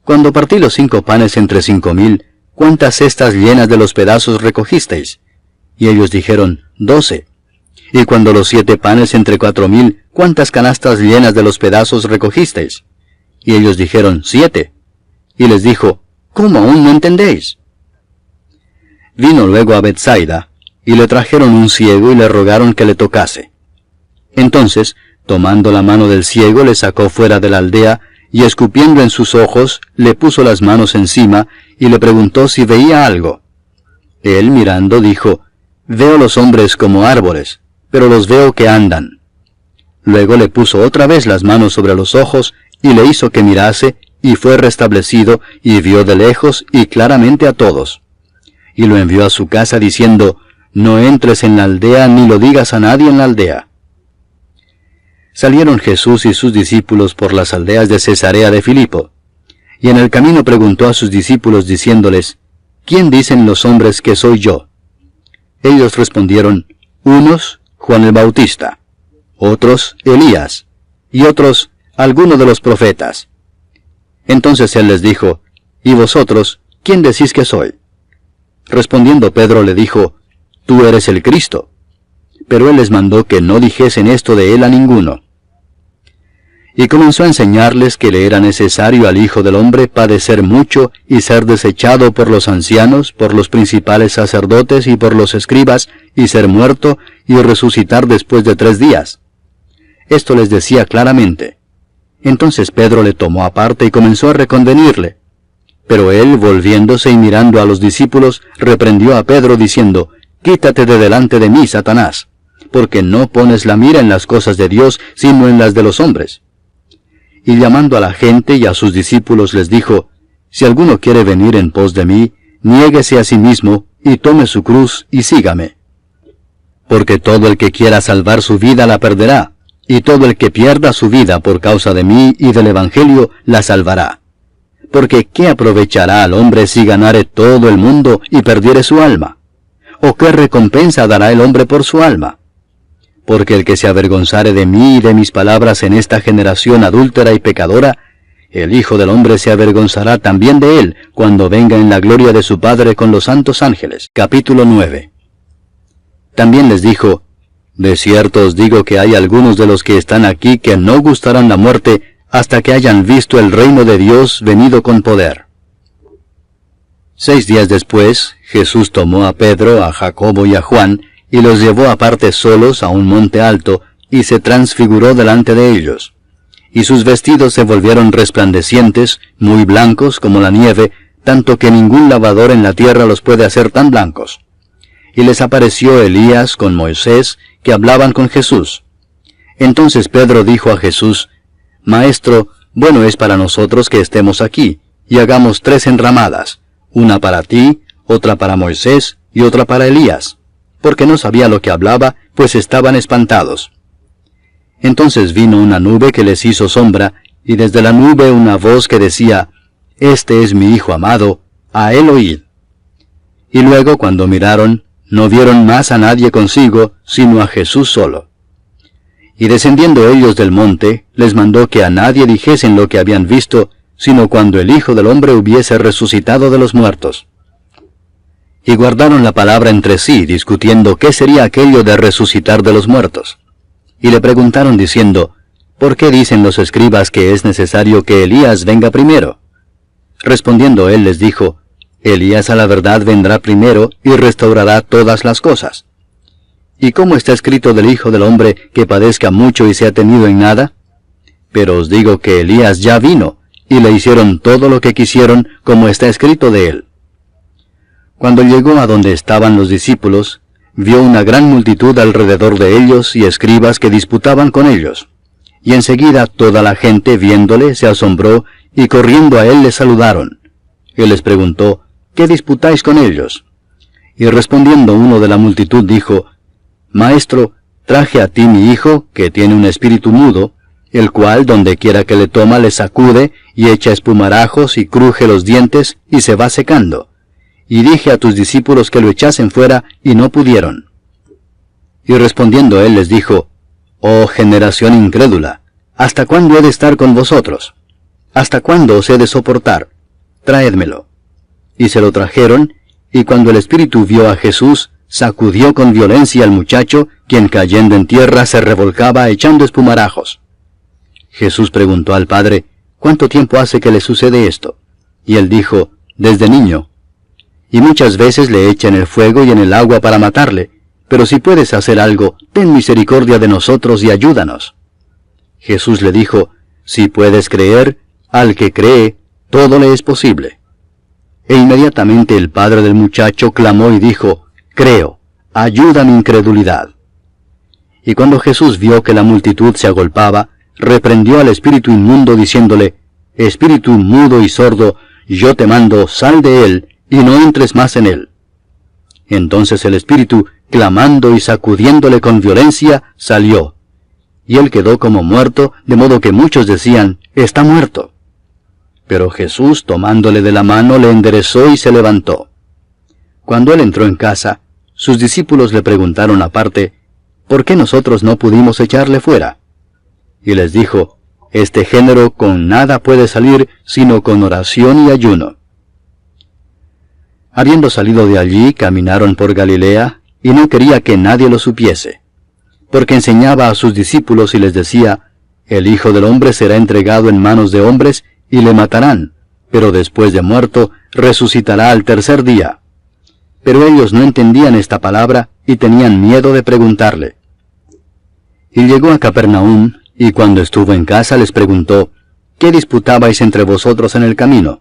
Cuando partí los 5 panes entre 5,000, ¿cuántas cestas llenas de los pedazos recogisteis? Y ellos dijeron, 12. Y cuando los 7 panes entre 4,000, ¿cuántas canastas llenas de los pedazos recogisteis? Y ellos dijeron, 7. Y les dijo, ¿cómo aún no entendéis? Vino luego a Bethsaida, y le trajeron un ciego y le rogaron que le tocase. Entonces, tomando la mano del ciego, le sacó fuera de la aldea, y escupiendo en sus ojos, le puso las manos encima, y le preguntó si veía algo. Él, mirando, dijo, «Veo los hombres como árboles, pero los veo que andan». Luego le puso otra vez las manos sobre los ojos, y le hizo que mirase, y fue restablecido, y vio de lejos y claramente a todos. Y lo envió a su casa diciendo, «No entres en la aldea, ni lo digas a nadie en la aldea». Salieron Jesús y sus discípulos por las aldeas de Cesarea de Filipo. Y en el camino preguntó a sus discípulos diciéndoles, «¿Quién dicen los hombres que soy yo?» Ellos respondieron, «Unos, Juan el Bautista; otros, Elías; y otros, alguno de los profetas». Entonces él les dijo, «¿Y vosotros, quién decís que soy?» Respondiendo Pedro le dijo, «Tú eres el Cristo». Pero él les mandó que no dijesen esto de él a ninguno. Y comenzó a enseñarles que le era necesario al Hijo del Hombre padecer mucho y ser desechado por los ancianos, por los principales sacerdotes y por los escribas, y ser muerto y resucitar después de 3 días. Esto les decía claramente. Entonces Pedro le tomó aparte y comenzó a reconvenirle. Pero él, volviéndose y mirando a los discípulos, reprendió a Pedro diciendo, «Quítate de delante de mí, Satanás, porque no pones la mira en las cosas de Dios, sino en las de los hombres». Y llamando a la gente y a sus discípulos les dijo, «Si alguno quiere venir en pos de mí, niéguese a sí mismo, y tome su cruz, y sígame. Porque todo el que quiera salvar su vida la perderá, y todo el que pierda su vida por causa de mí y del Evangelio la salvará. Porque ¿qué aprovechará al hombre si ganare todo el mundo y perdiere su alma? ¿O qué recompensa dará el hombre por su alma? Porque el que se avergonzare de mí y de mis palabras en esta generación adúltera y pecadora, el Hijo del Hombre se avergonzará también de él, cuando venga en la gloria de su Padre con los santos ángeles». Capítulo 9. También les dijo, «De cierto os digo que hay algunos de los que están aquí que no gustarán la muerte hasta que hayan visto el reino de Dios venido con poder». 6 días después, Jesús tomó a Pedro, a Jacobo y a Juan, y los llevó aparte solos a un monte alto, y se transfiguró delante de ellos. Y sus vestidos se volvieron resplandecientes, muy blancos como la nieve, tanto que ningún lavador en la tierra los puede hacer tan blancos. Y les apareció Elías con Moisés, que hablaban con Jesús. Entonces Pedro dijo a Jesús, Maestro, bueno es para nosotros que estemos aquí, y hagamos 3 enramadas, una para ti, otra para Moisés, y otra para Elías, porque no sabía lo que hablaba, pues estaban espantados. Entonces vino una nube que les hizo sombra, y desde la nube una voz que decía, Este es mi Hijo amado, a él oíd. Y luego cuando miraron, no vieron más a nadie consigo, sino a Jesús solo. Y descendiendo ellos del monte, les mandó que a nadie dijesen lo que habían visto, sino cuando el Hijo del Hombre hubiese resucitado de los muertos. Y guardaron la palabra entre sí, discutiendo qué sería aquello de resucitar de los muertos. Y le preguntaron diciendo, ¿por qué dicen los escribas que es necesario que Elías venga primero? Respondiendo él les dijo, Elías a la verdad vendrá primero y restaurará todas las cosas. ¿Y cómo está escrito del Hijo del Hombre que padezca mucho y sea tenido en nada? Pero os digo que Elías ya vino, y le hicieron todo lo que quisieron, como está escrito de él. Cuando llegó a donde estaban los discípulos, vio una gran multitud alrededor de ellos y escribas que disputaban con ellos. Y enseguida toda la gente viéndole se asombró, y corriendo a él le saludaron. Él les preguntó, ¿qué disputáis con ellos? Y respondiendo uno de la multitud dijo, Maestro, traje a ti mi hijo, que tiene un espíritu mudo, el cual donde quiera que le toma le sacude, y echa espumarajos, y cruje los dientes, y se va secando. Y dije a tus discípulos que lo echasen fuera, y no pudieron. Y respondiendo él les dijo, Oh generación incrédula, ¿hasta cuándo he de estar con vosotros? ¿Hasta cuándo os he de soportar? Traédmelo. Y se lo trajeron, y cuando el espíritu vio a Jesús, sacudió con violencia al muchacho, quien cayendo en tierra se revolcaba echando espumarajos. Jesús preguntó al padre, ¿cuánto tiempo hace que le sucede esto? Y él dijo, desde niño. Y muchas veces le echa en el fuego y en el agua para matarle, pero si puedes hacer algo, ten misericordia de nosotros y ayúdanos. Jesús le dijo, si puedes creer, al que cree, todo le es posible. E inmediatamente el padre del muchacho clamó y dijo, Creo, ayuda mi incredulidad. Y cuando Jesús vio que la multitud se agolpaba, reprendió al espíritu inmundo diciéndole, Espíritu mudo y sordo, yo te mando, sal de él, y no entres más en él. Entonces el espíritu, clamando y sacudiéndole con violencia, salió. Y él quedó como muerto, de modo que muchos decían, está muerto. Pero Jesús, tomándole de la mano, le enderezó y se levantó. Cuando él entró en casa, sus discípulos le preguntaron aparte, ¿por qué nosotros no pudimos echarle fuera? Y les dijo, este género con nada puede salir, sino con oración y ayuno. Habiendo salido de allí, caminaron por Galilea, y no quería que nadie lo supiese, porque enseñaba a sus discípulos y les decía, el Hijo del Hombre será entregado en manos de hombres, y le matarán, pero después de muerto, resucitará al tercer día. Pero ellos no entendían esta palabra, y tenían miedo de preguntarle. Y llegó a Capernaum, y cuando estuvo en casa les preguntó, ¿qué disputabais entre vosotros en el camino?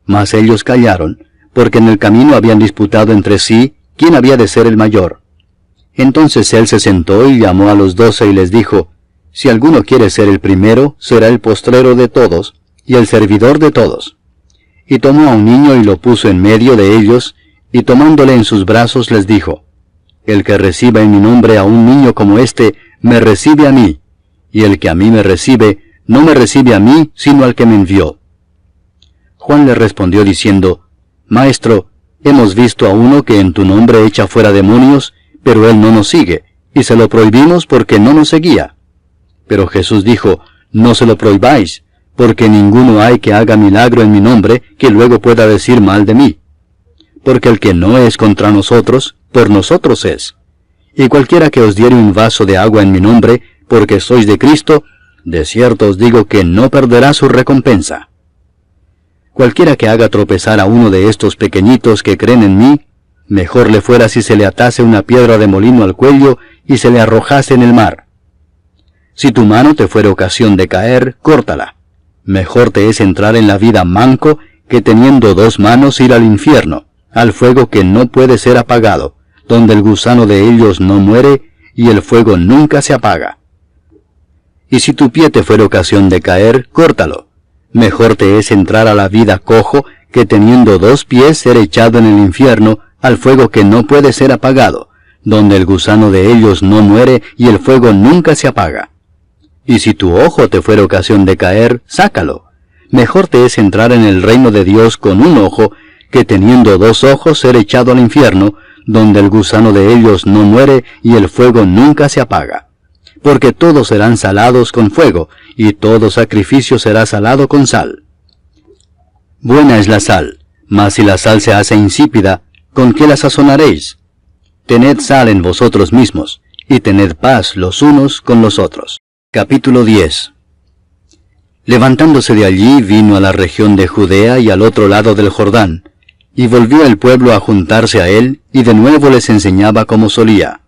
Mas ellos callaron, porque en el camino habían disputado entre sí quién había de ser el mayor. Entonces él se sentó y llamó a los 12 y les dijo, si alguno quiere ser el primero, será el postrero de todos, y el servidor de todos. Y tomó a un niño y lo puso en medio de ellos, y tomándole en sus brazos les dijo, el que reciba en mi nombre a un niño como este, me recibe a mí, y el que a mí me recibe, no me recibe a mí, sino al que me envió. Juan le respondió diciendo, Maestro, hemos visto a uno que en tu nombre echa fuera demonios, pero él no nos sigue, y se lo prohibimos porque no nos seguía. Pero Jesús dijo, no se lo prohibáis, porque ninguno hay que haga milagro en mi nombre, que luego pueda decir mal de mí. Porque el que no es contra nosotros, por nosotros es. Y cualquiera que os diere un vaso de agua en mi nombre, porque sois de Cristo, de cierto os digo que no perderá su recompensa. Cualquiera que haga tropezar a uno de estos pequeñitos que creen en mí, mejor le fuera si se le atase una piedra de molino al cuello y se le arrojase en el mar. Si tu mano te fuere ocasión de caer, córtala. Mejor te es entrar en la vida manco que teniendo 2 manos ir al infierno, al fuego que no puede ser apagado, donde el gusano de ellos no muere, y el fuego nunca se apaga. Y si tu pie te fuera ocasión de caer, córtalo. Mejor te es entrar a la vida cojo, que teniendo 2 pies ser echado en el infierno, al fuego que no puede ser apagado, donde el gusano de ellos no muere, y el fuego nunca se apaga. Y si tu ojo te fuera ocasión de caer, sácalo. Mejor te es entrar en el reino de Dios con un ojo, que teniendo 2 ojos ser echado al infierno, donde el gusano de ellos no muere, y el fuego nunca se apaga. Porque todos serán salados con fuego, y todo sacrificio será salado con sal. Buena es la sal, mas si la sal se hace insípida, ¿con qué la sazonaréis? Tened sal en vosotros mismos, y tened paz los unos con los otros. Capítulo 10. Levantándose de allí, vino a la región de Judea y al otro lado del Jordán, y volvió el pueblo a juntarse a él, y de nuevo les enseñaba como solía.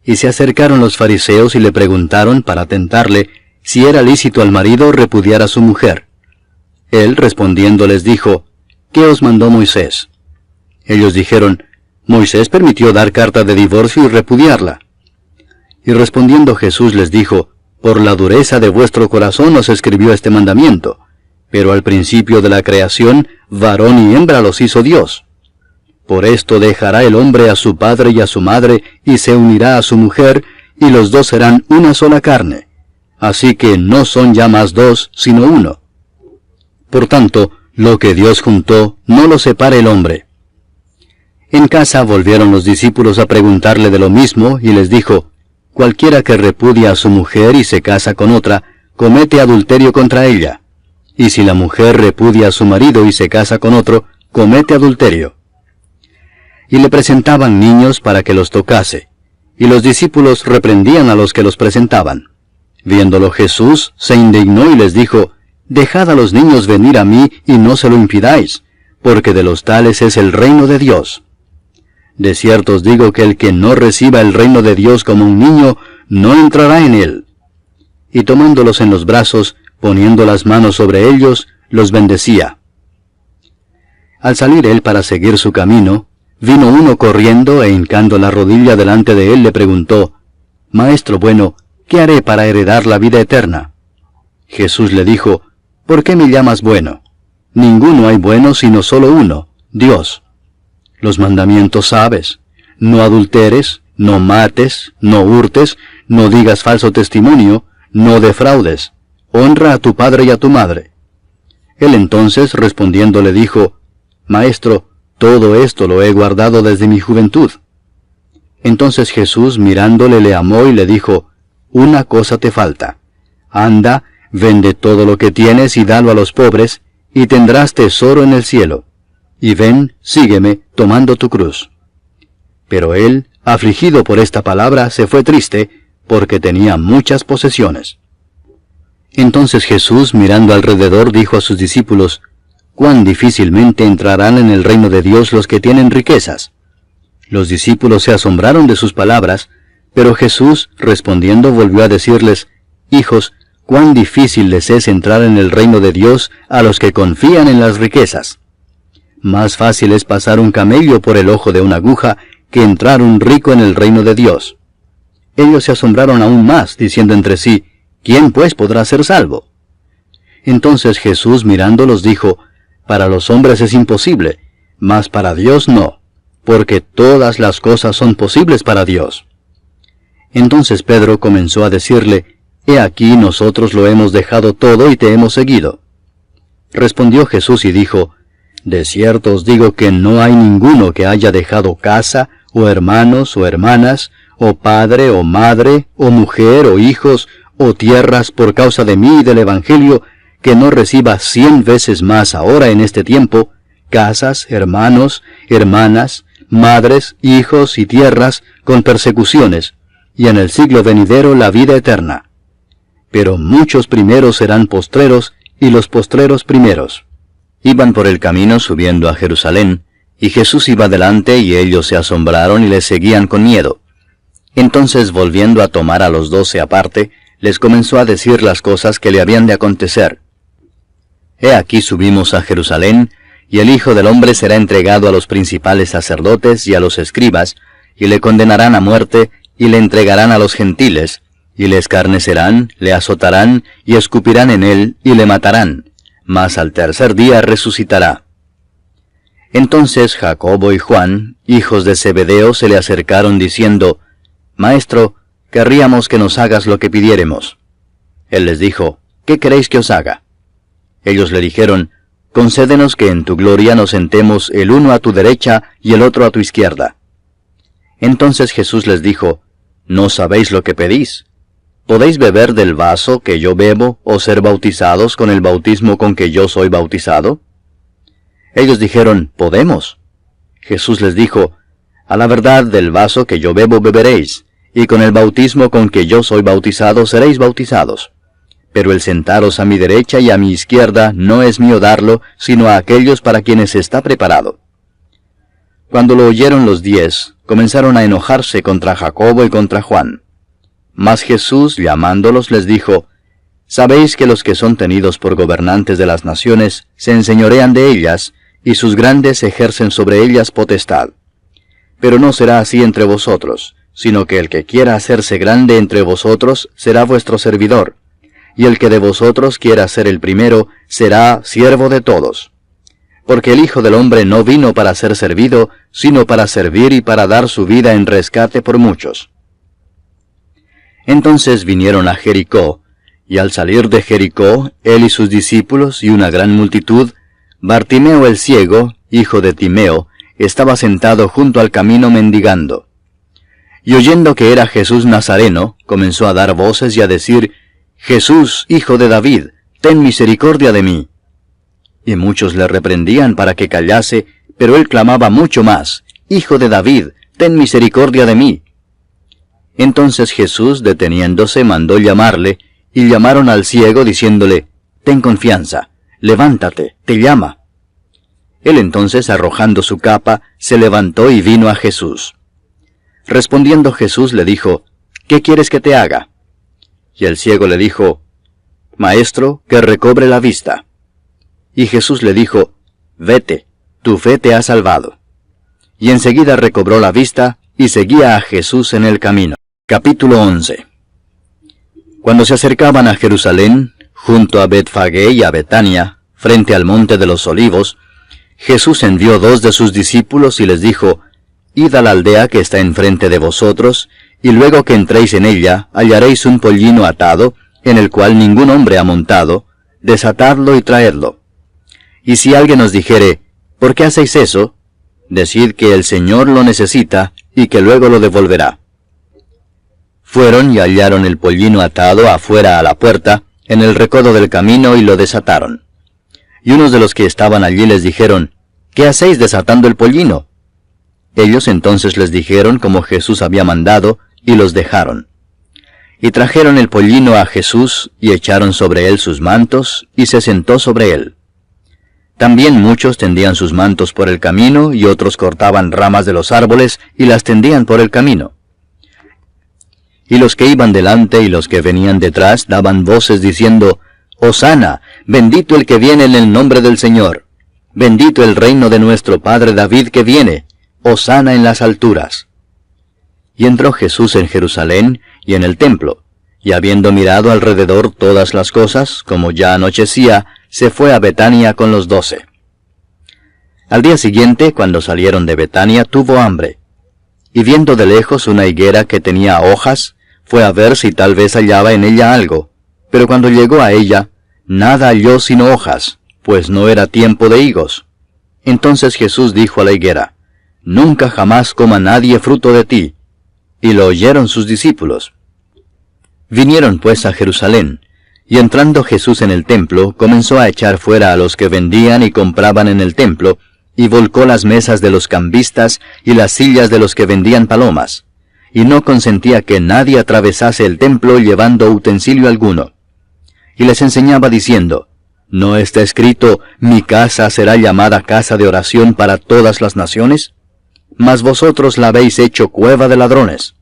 Y se acercaron los fariseos y le preguntaron para tentarle si era lícito al marido repudiar a su mujer. Él respondiendo les dijo, ¿qué os mandó Moisés? Ellos dijeron, Moisés permitió dar carta de divorcio y repudiarla. Y respondiendo Jesús les dijo, por la dureza de vuestro corazón os escribió este mandamiento, pero al principio de la creación, varón y hembra los hizo Dios. Por esto dejará el hombre a su padre y a su madre, y se unirá a su mujer, y los 2 serán una sola carne. Así que no son ya más 2, sino 1. Por tanto, lo que Dios juntó, no lo separe el hombre. En casa volvieron los discípulos a preguntarle de lo mismo, y les dijo, cualquiera que repudia a su mujer y se casa con otra, comete adulterio contra ella. Y si la mujer repudia a su marido y se casa con otro, comete adulterio. Y le presentaban niños para que los tocase, y los discípulos reprendían a los que los presentaban. Viéndolo Jesús, se indignó y les dijo, dejad a los niños venir a mí y no se lo impidáis, porque de los tales es el reino de Dios. De cierto os digo que el que no reciba el reino de Dios como un niño, no entrará en él. Y tomándolos en los brazos, poniendo las manos sobre ellos, los bendecía. Al salir él para seguir su camino, vino uno corriendo e hincando la rodilla delante de él le preguntó, Maestro bueno, ¿qué haré para heredar la vida eterna? Jesús le dijo, ¿por qué me llamas bueno? Ninguno hay bueno sino solo uno, Dios. Los mandamientos sabes, no adulteres, no mates, no hurtes, no digas falso testimonio, no defraudes, honra a tu padre y a tu madre. Él entonces respondiendo le dijo, Maestro, todo esto lo he guardado desde mi juventud. Entonces Jesús mirándole le amó y le dijo, una cosa te falta. Anda, vende todo lo que tienes y dalo a los pobres, y tendrás tesoro en el cielo. Y ven, sígueme, tomando tu cruz. Pero él, afligido por esta palabra, se fue triste, porque tenía muchas posesiones. Entonces Jesús, mirando alrededor, dijo a sus discípulos, cuán difícilmente entrarán en el reino de Dios los que tienen riquezas. Los discípulos se asombraron de sus palabras, pero Jesús, respondiendo, volvió a decirles, hijos, cuán difícil les es entrar en el reino de Dios a los que confían en las riquezas. Más fácil es pasar un camello por el ojo de una aguja que entrar un rico en el reino de Dios. Ellos se asombraron aún más, diciendo entre sí, ¿quién pues podrá ser salvo? Entonces Jesús mirándolos dijo, para los hombres es imposible, mas para Dios no, porque todas las cosas son posibles para Dios. Entonces Pedro comenzó a decirle, he aquí nosotros lo hemos dejado todo y te hemos seguido. Respondió Jesús y dijo, de cierto os digo que no hay ninguno que haya dejado casa, o hermanos, o hermanas, o padre, o madre, o mujer, o hijos, o tierras por causa de mí y del Evangelio, que no reciba 100 veces más ahora en este tiempo, casas, hermanos, hermanas, madres, hijos y tierras, con persecuciones, y en el siglo venidero la vida eterna. Pero muchos primeros serán postreros, y los postreros primeros. Iban por el camino subiendo a Jerusalén, y Jesús iba delante, y ellos se asombraron y le seguían con miedo. Entonces, volviendo a tomar a los 12 aparte, les comenzó a decir las cosas que le habían de acontecer. He aquí subimos a Jerusalén, y el Hijo del Hombre será entregado a los principales sacerdotes y a los escribas, y le condenarán a muerte, y le entregarán a los gentiles, y le escarnecerán, le azotarán, y escupirán en él, y le matarán, mas al tercer día resucitará. Entonces Jacobo y Juan, hijos de Zebedeo, se le acercaron diciendo, Maestro, querríamos que nos hagas lo que pidiéremos. Él les dijo, ¿qué queréis que os haga? Ellos le dijeron, concédenos que en tu gloria nos sentemos el uno a tu derecha y el otro a tu izquierda. Entonces Jesús les dijo, ¿no sabéis lo que pedís? ¿Podéis beber del vaso que yo bebo o ser bautizados con el bautismo con que yo soy bautizado? Ellos dijeron, podemos. Jesús les dijo, a la verdad del vaso que yo bebo beberéis, y con el bautismo con que yo soy bautizado seréis bautizados. Pero el sentaros a mi derecha y a mi izquierda no es mío darlo, sino a aquellos para quienes está preparado. Cuando lo oyeron los 10, comenzaron a enojarse contra Jacobo y contra Juan. Mas Jesús, llamándolos, les dijo, Sabéis que los que son tenidos por gobernantes de las naciones se enseñorean de ellas, y sus grandes ejercen sobre ellas potestad. Pero no será así entre vosotros, sino que el que quiera hacerse grande entre vosotros será vuestro servidor, y el que de vosotros quiera ser el primero será siervo de todos. Porque el Hijo del Hombre no vino para ser servido, sino para servir y para dar su vida en rescate por muchos. Entonces vinieron a Jericó, y al salir de Jericó, él y sus discípulos y una gran multitud, Bartimeo el ciego, hijo de Timeo, estaba sentado junto al camino mendigando. Y oyendo que era Jesús Nazareno, comenzó a dar voces y a decir, Jesús, hijo de David, ten misericordia de mí. Y muchos le reprendían para que callase, pero él clamaba mucho más, Hijo de David, ten misericordia de mí. Entonces Jesús, deteniéndose, mandó llamarle, y llamaron al ciego, diciéndole, Ten confianza, levántate, te llama. Él entonces, arrojando su capa, se levantó y vino a Jesús. Respondiendo Jesús le dijo, ¿qué quieres que te haga? Y el ciego le dijo, Maestro, que recobre la vista. Y Jesús le dijo, Vete, tu fe te ha salvado. Y enseguida recobró la vista, y seguía a Jesús en el camino. Capítulo 11. Cuando se acercaban a Jerusalén, junto a Betfagé y a Betania, frente al monte de los Olivos, Jesús envió 2 de sus discípulos y les dijo, Id a la aldea que está enfrente de vosotros, y luego que entréis en ella, hallaréis un pollino atado, en el cual ningún hombre ha montado, desatadlo y traedlo. Y si alguien os dijere, ¿por qué hacéis eso? Decid que el Señor lo necesita, y que luego lo devolverá. Fueron y hallaron el pollino atado afuera a la puerta, en el recodo del camino, y lo desataron. Y unos de los que estaban allí les dijeron, ¿qué hacéis desatando el pollino? Ellos entonces les dijeron como Jesús había mandado, y los dejaron. Y trajeron el pollino a Jesús, y echaron sobre él sus mantos, y se sentó sobre él. También muchos tendían sus mantos por el camino, y otros cortaban ramas de los árboles, y las tendían por el camino. Y los que iban delante y los que venían detrás daban voces diciendo, Hosana, bendito el que viene en el nombre del Señor. Bendito el reino de nuestro Padre David que viene. Hosana en las alturas. Y entró Jesús en Jerusalén y en el templo, y habiendo mirado alrededor todas las cosas, como ya anochecía, se fue a Betania con los 12. Al día siguiente, cuando salieron de Betania, tuvo hambre. Y viendo de lejos una higuera que tenía hojas, fue a ver si tal vez hallaba en ella algo. Pero cuando llegó a ella, nada halló sino hojas, pues no era tiempo de higos. Entonces Jesús dijo a la higuera, Nunca jamás coma nadie fruto de ti. Y lo oyeron sus discípulos. Vinieron pues a Jerusalén, y entrando Jesús en el templo, comenzó a echar fuera a los que vendían y compraban en el templo, y volcó las mesas de los cambistas y las sillas de los que vendían palomas, y no consentía que nadie atravesase el templo llevando utensilio alguno. Y les enseñaba diciendo, ¿no está escrito, mi casa será llamada casa de oración para todas las naciones? Mas vosotros la habéis hecho cueva de ladrones.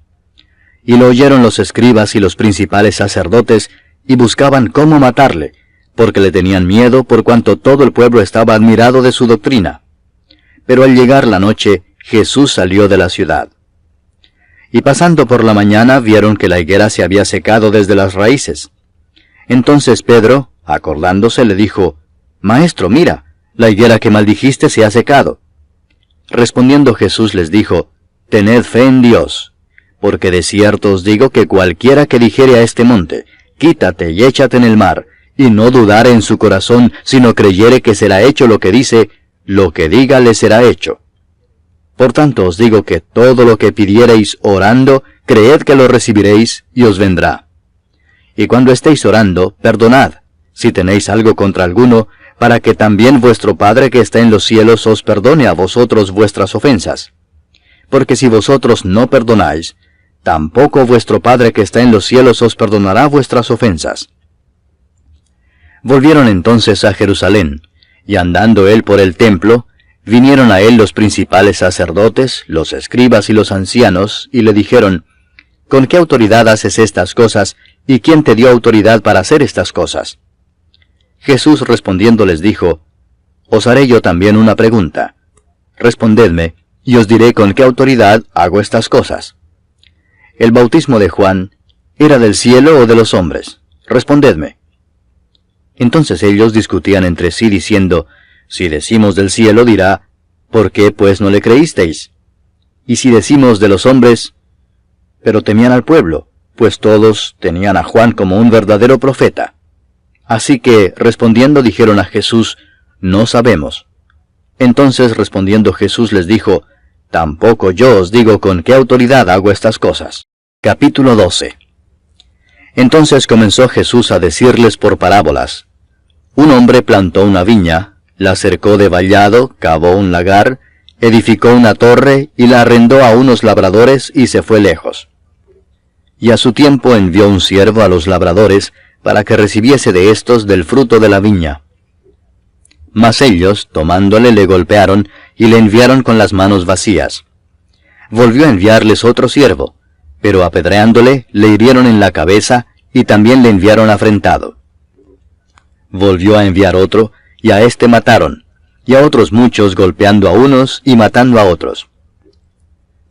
Y lo oyeron los escribas y los principales sacerdotes, y buscaban cómo matarle, porque le tenían miedo por cuanto todo el pueblo estaba admirado de su doctrina. Pero al llegar la noche, Jesús salió de la ciudad. Y pasando por la mañana vieron que la higuera se había secado desde las raíces. Entonces Pedro, acordándose, le dijo, Maestro, mira, la higuera que maldijiste se ha secado. Respondiendo Jesús les dijo, Tened fe en Dios, porque de cierto os digo que cualquiera que dijere a este monte, Quítate y échate en el mar, y no dudare en su corazón, sino creyere que será hecho lo que dice, lo que diga le será hecho. Por tanto os digo que todo lo que pidiereis orando, creed que lo recibiréis, y os vendrá. Y cuando estéis orando, perdonad, si tenéis algo contra alguno, para que también vuestro Padre que está en los cielos os perdone a vosotros vuestras ofensas. Porque si vosotros no perdonáis, tampoco vuestro Padre que está en los cielos os perdonará vuestras ofensas. Volvieron entonces a Jerusalén, y andando él por el templo, vinieron a él los principales sacerdotes, los escribas y los ancianos, y le dijeron, ¿Con qué autoridad haces estas cosas, y quién te dio autoridad para hacer estas cosas? Jesús respondiendo les dijo, Os haré yo también una pregunta. Respondedme, y os diré con qué autoridad hago estas cosas. ¿El bautismo de Juan era del cielo o de los hombres? Respondedme. Entonces ellos discutían entre sí diciendo, Si decimos del cielo, dirá, ¿por qué pues no le creísteis? Y si decimos de los hombres, pero temían al pueblo, pues todos tenían a Juan como un verdadero profeta. Así que, respondiendo, dijeron a Jesús, No sabemos. Entonces respondiendo Jesús les dijo, Tampoco yo os digo con qué autoridad hago estas cosas. Capítulo 12. Entonces comenzó Jesús a decirles por parábolas. Un hombre plantó una viña, la cercó de vallado, cavó un lagar, edificó una torre y la arrendó a unos labradores y se fue lejos. Y a su tiempo envió un siervo a los labradores para que recibiese de éstos del fruto de la viña. Mas ellos, tomándole, le golpearon y le enviaron con las manos vacías. Volvió a enviarles otro siervo, pero apedreándole, le hirieron en la cabeza y también le enviaron afrentado. Volvió a enviar otro, y a éste mataron, y a otros muchos golpeando a unos y matando a otros.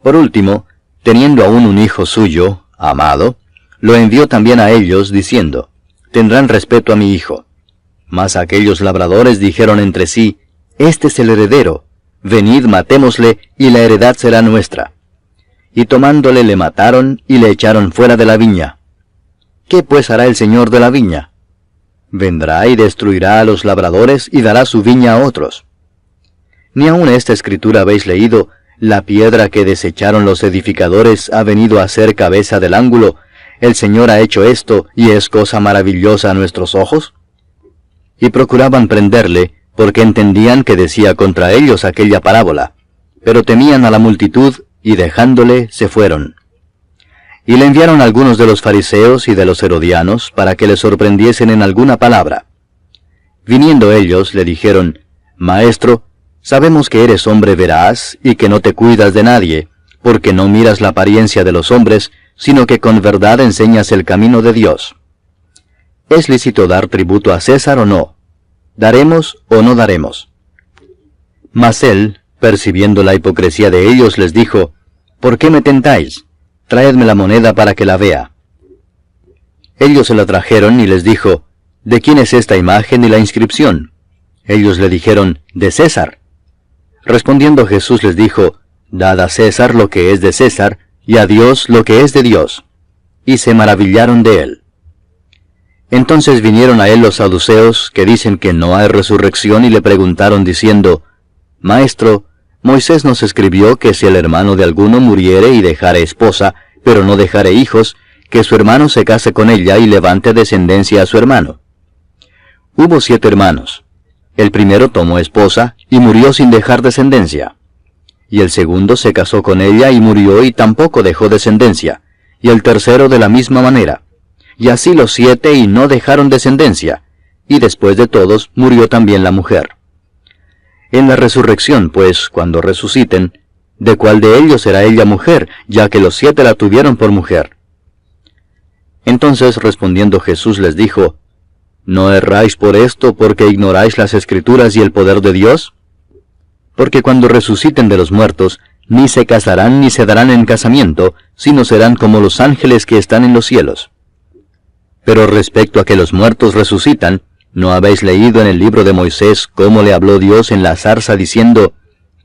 Por último, teniendo aún un hijo suyo, amado, lo envió también a ellos, diciendo, Tendrán respeto a mi hijo. Mas aquellos labradores dijeron entre sí, Este es el heredero, venid matémosle, y la heredad será nuestra. Y tomándole le mataron, y le echaron fuera de la viña. ¿Qué pues hará el señor de la viña? Vendrá y destruirá a los labradores, y dará su viña a otros. Ni aun esta escritura habéis leído, la piedra que desecharon los edificadores ha venido a ser cabeza del ángulo, el Señor ha hecho esto, y es cosa maravillosa a nuestros ojos. Y procuraban prenderle, porque entendían que decía contra ellos aquella parábola, pero temían a la multitud, y dejándole, se fueron. Y le enviaron algunos de los fariseos y de los herodianos, para que le sorprendiesen en alguna palabra. Viniendo ellos, le dijeron, Maestro, sabemos que eres hombre veraz, y que no te cuidas de nadie, porque no miras la apariencia de los hombres, sino que con verdad enseñas el camino de Dios. ¿Es lícito dar tributo a César o no? ¿Daremos o no daremos? Mas él, percibiendo la hipocresía de ellos, les dijo, ¿Por qué me tentáis? Traedme la moneda para que la vea. Ellos se la trajeron y les dijo, ¿De quién es esta imagen y la inscripción? Ellos le dijeron, de César. Respondiendo Jesús les dijo, Dad a César lo que es de César, y a Dios lo que es de Dios. Y se maravillaron de él. Entonces vinieron a él los saduceos, que dicen que no hay resurrección, y le preguntaron diciendo, Maestro, Moisés nos escribió que si el hermano de alguno muriere y dejare esposa, pero no dejare hijos, que su hermano se case con ella y levante descendencia a su hermano. Hubo 7 hermanos. El primero tomó esposa y murió sin dejar descendencia. Y el segundo se casó con ella y murió y tampoco dejó descendencia. Y el tercero de la misma manera. Y así los 7 y no dejaron descendencia. Y después de todos murió también la mujer. En la resurrección, pues, cuando resuciten, ¿de cuál de ellos será ella mujer, ya que los 7 la tuvieron por mujer? Entonces respondiendo Jesús les dijo, ¿No erráis por esto porque ignoráis las Escrituras y el poder de Dios? Porque cuando resuciten de los muertos, ni se casarán ni se darán en casamiento, sino serán como los ángeles que están en los cielos. Pero respecto a que los muertos resucitan, ¿no habéis leído en el libro de Moisés cómo le habló Dios en la zarza diciendo,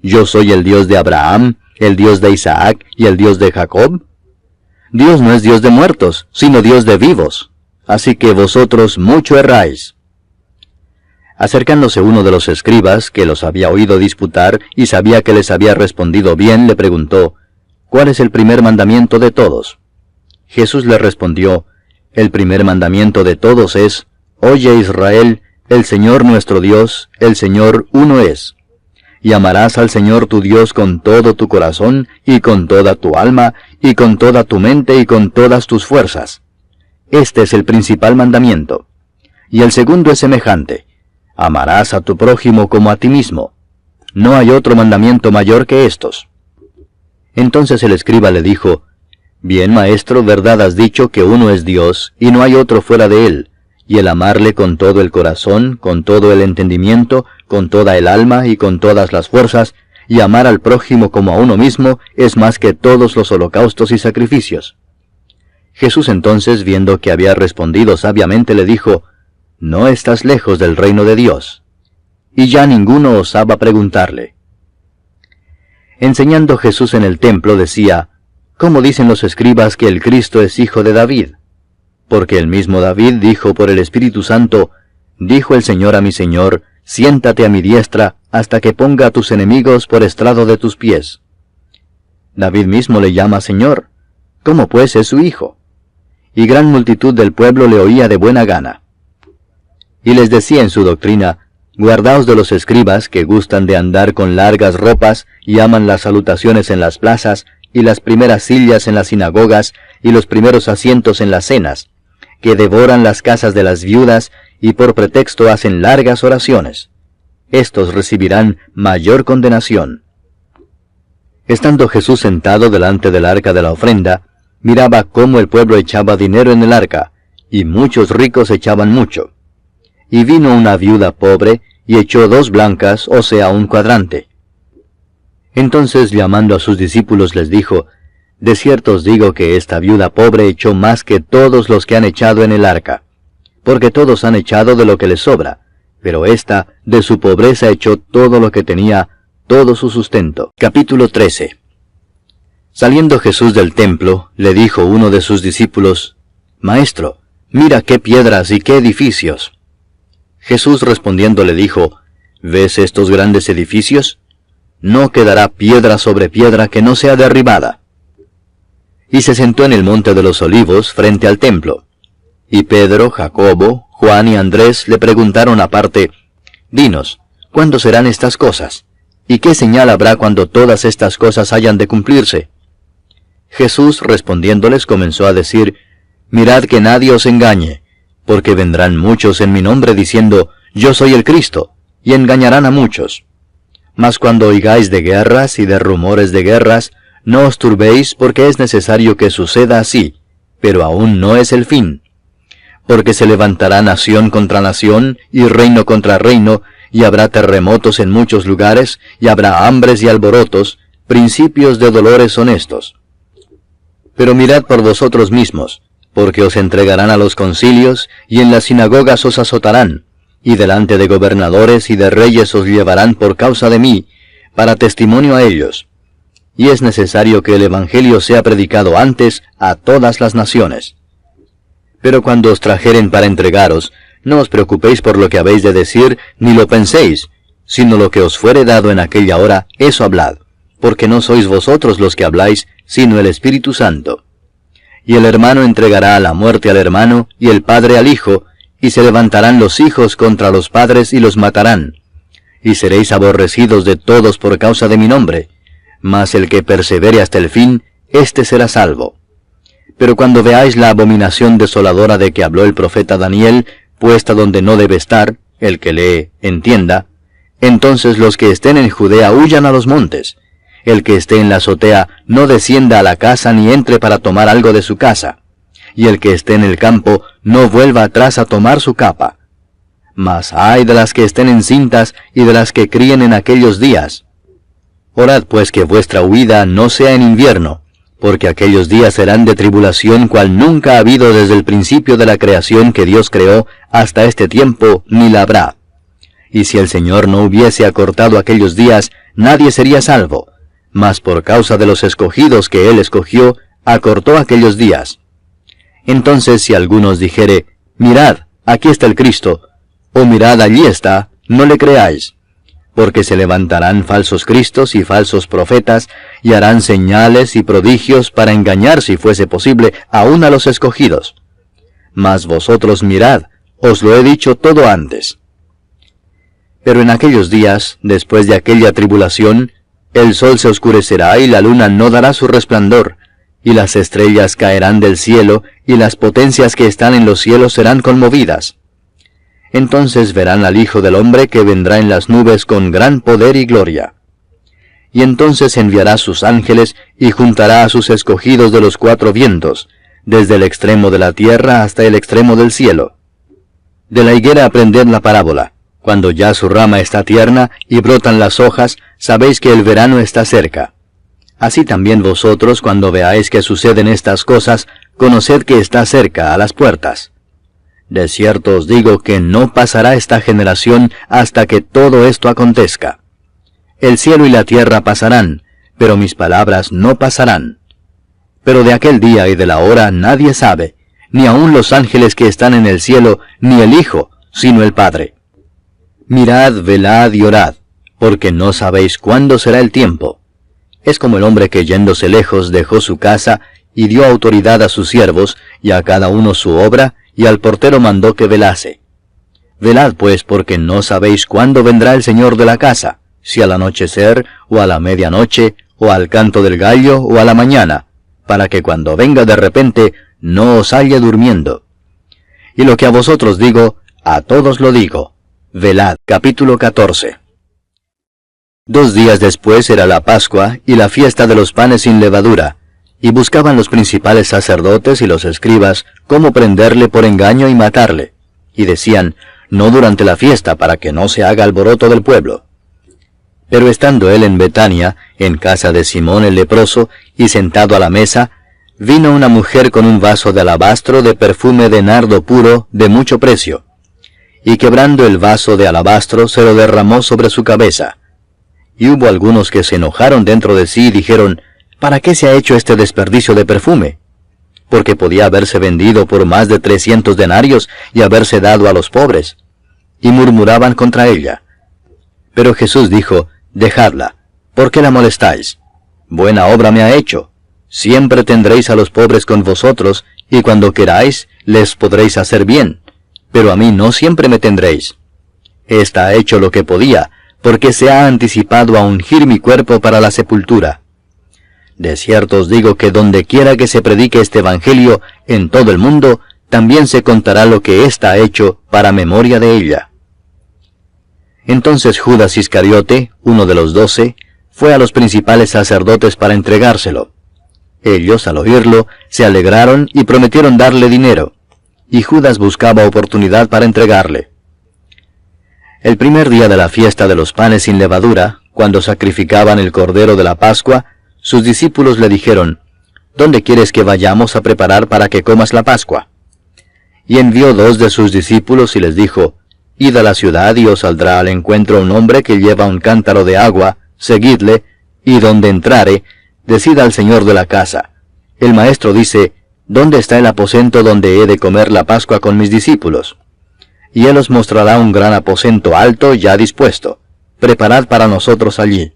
Yo soy el Dios de Abraham, el Dios de Isaac y el Dios de Jacob? Dios no es Dios de muertos, sino Dios de vivos. Así que vosotros mucho erráis. Acercándose uno de los escribas, que los había oído disputar y sabía que les había respondido bien, le preguntó, ¿cuál es el primer mandamiento de todos? Jesús le respondió, el primer mandamiento de todos es, Oye Israel, el Señor nuestro Dios, el Señor uno es. Y amarás al Señor tu Dios con todo tu corazón, y con toda tu alma, y con toda tu mente, y con todas tus fuerzas. Este es el principal mandamiento. Y el segundo es semejante. Amarás a tu prójimo como a ti mismo. No hay otro mandamiento mayor que estos. Entonces el escriba le dijo, Bien, maestro, verdad has dicho que uno es Dios, y no hay otro fuera de él, y el amarle con todo el corazón, con todo el entendimiento, con toda el alma y con todas las fuerzas, y amar al prójimo como a uno mismo, es más que todos los holocaustos y sacrificios. Jesús entonces, viendo que había respondido sabiamente, le dijo, No estás lejos del reino de Dios. Y ya ninguno osaba preguntarle. Enseñando Jesús en el templo decía, ¿Cómo dicen los escribas que el Cristo es hijo de David? Porque el mismo David dijo por el Espíritu Santo, Dijo el Señor a mi Señor, Siéntate a mi diestra, hasta que ponga a tus enemigos por estrado de tus pies. David mismo le llama Señor. ¿Cómo pues es su hijo? Y gran multitud del pueblo le oía de buena gana. Y les decía en su doctrina, Guardaos de los escribas que gustan de andar con largas ropas y aman las salutaciones en las plazas, y las primeras sillas en las sinagogas, y los primeros asientos en las cenas, que devoran las casas de las viudas, y por pretexto hacen largas oraciones. Estos recibirán mayor condenación. Estando Jesús sentado delante del arca de la ofrenda, miraba cómo el pueblo echaba dinero en el arca, y muchos ricos echaban mucho. Y vino una viuda pobre, y echó 2 blancas, o sea, un cuadrante. Entonces, llamando a sus discípulos, les dijo, De cierto os digo que esta viuda pobre echó más que todos los que han echado en el arca, porque todos han echado de lo que les sobra, pero ésta de su pobreza echó todo lo que tenía, todo su sustento. Capítulo 13. Saliendo Jesús del templo, le dijo uno de sus discípulos, Maestro, mira qué piedras y qué edificios. Jesús respondiendo le dijo, ¿Ves estos grandes edificios? No quedará piedra sobre piedra que no sea derribada. Y se sentó en el monte de los olivos frente al templo. Y Pedro, Jacobo, Juan y Andrés le preguntaron aparte, Dinos, ¿cuándo serán estas cosas? ¿Y qué señal habrá cuando todas estas cosas hayan de cumplirse? Jesús respondiéndoles comenzó a decir, Mirad que nadie os engañe, porque vendrán muchos en mi nombre diciendo, Yo soy el Cristo, y engañarán a muchos. Mas cuando oigáis de guerras y de rumores de guerras, no os turbéis porque es necesario que suceda así, pero aún no es el fin. Porque se levantará nación contra nación y reino contra reino, y habrá terremotos en muchos lugares, y habrá hambres y alborotos, principios de dolores son estos. Pero mirad por vosotros mismos, porque os entregarán a los concilios, y en las sinagogas os azotarán, y delante de gobernadores y de reyes os llevarán por causa de mí, para testimonio a ellos. Y es necesario que el Evangelio sea predicado antes a todas las naciones. Pero cuando os trajeren para entregaros, no os preocupéis por lo que habéis de decir, ni lo penséis, sino lo que os fuere dado en aquella hora, eso hablad, porque no sois vosotros los que habláis, sino el Espíritu Santo. Y el hermano entregará a la muerte al hermano, y el padre al hijo, y se levantarán los hijos contra los padres y los matarán. Y seréis aborrecidos de todos por causa de mi nombre, mas el que persevere hasta el fin, éste será salvo. Pero cuando veáis la abominación desoladora de que habló el profeta Daniel, puesta donde no debe estar, el que lee, entienda, entonces los que estén en Judea huyan a los montes. El que esté en la azotea no descienda a la casa ni entre para tomar algo de su casa. Y el que esté en el campo no vuelva atrás a tomar su capa, Mas ay de las que estén encintas y de las que críen en aquellos días. Orad pues que vuestra huida no sea en invierno, porque aquellos días serán de tribulación cual nunca ha habido desde el principio de la creación que Dios creó hasta este tiempo, ni la habrá. Y si el Señor no hubiese acortado aquellos días, nadie sería salvo, mas por causa de los escogidos que Él escogió, acortó aquellos días. Entonces si alguno os dijere, mirad, aquí está el Cristo, o mirad, allí está, no le creáis, porque se levantarán falsos cristos y falsos profetas, y harán señales y prodigios para engañar, si fuese posible, aún a los escogidos. Mas vosotros mirad, os lo he dicho todo antes. Pero en aquellos días, después de aquella tribulación, el sol se oscurecerá y la luna no dará su resplandor, y las estrellas caerán del cielo, y las potencias que están en los cielos serán conmovidas. Entonces verán al Hijo del Hombre que vendrá en las nubes con gran poder y gloria. Y entonces enviará sus ángeles y juntará a sus escogidos de los cuatro vientos, desde el extremo de la tierra hasta el extremo del cielo. De la higuera aprended la parábola. Cuando ya su rama está tierna y brotan las hojas, sabéis que el verano está cerca. Así también vosotros, cuando veáis que suceden estas cosas, conoced que está cerca, a las puertas. De cierto os digo que no pasará esta generación hasta que todo esto acontezca. El cielo y la tierra pasarán, pero mis palabras no pasarán. Pero de aquel día y de la hora nadie sabe, ni aun los ángeles que están en el cielo, ni el Hijo, sino el Padre. Mirad, velad y orad, porque no sabéis cuándo será el tiempo. Es como el hombre que yéndose lejos dejó su casa y dio autoridad a sus siervos, y a cada uno su obra, y al portero mandó que velase. Velad pues, porque no sabéis cuándo vendrá el Señor de la casa, si al anochecer, o a la medianoche, o al canto del gallo, o a la mañana, para que cuando venga de repente no os halle durmiendo. Y lo que a vosotros digo, a todos lo digo. Velad. Capítulo 14. 2 días después era la Pascua y la fiesta de los panes sin levadura, y buscaban los principales sacerdotes y los escribas cómo prenderle por engaño y matarle, y decían, no durante la fiesta, para que no se haga alboroto del pueblo. Pero estando él en Betania, en casa de Simón el leproso, y sentado a la mesa, vino una mujer con un vaso de alabastro de perfume de nardo puro de mucho precio, y quebrando el vaso de alabastro se lo derramó sobre su cabeza. Y hubo algunos que se enojaron dentro de sí y dijeron, ¿para qué se ha hecho este desperdicio de perfume? Porque podía haberse vendido por más de 300 denarios y haberse dado a los pobres. Y murmuraban contra ella. Pero Jesús dijo, dejadla, ¿por qué la molestáis? Buena obra me ha hecho. Siempre tendréis a los pobres con vosotros, y cuando queráis, les podréis hacer bien. Pero a mí no siempre me tendréis. Esta ha hecho lo que podía, porque se ha anticipado a ungir mi cuerpo para la sepultura. De cierto os digo que donde quiera que se predique este Evangelio en todo el mundo, también se contará lo que ésta ha hecho para memoria de ella. Entonces Judas Iscariote, uno de los 12, fue a los principales sacerdotes para entregárselo. Ellos, al oírlo, se alegraron y prometieron darle dinero, y Judas buscaba oportunidad para entregarle. El primer día de la fiesta de los panes sin levadura, cuando sacrificaban el cordero de la Pascua, sus discípulos le dijeron, ¿dónde quieres que vayamos a preparar para que comas la Pascua? Y envió 2 de sus discípulos y les dijo, id a la ciudad y os saldrá al encuentro un hombre que lleva un cántaro de agua, seguidle, y donde entrare, decid al señor de la casa, el maestro dice, ¿dónde está el aposento donde he de comer la Pascua con mis discípulos? Y él os mostrará un gran aposento alto ya dispuesto. Preparad para nosotros allí.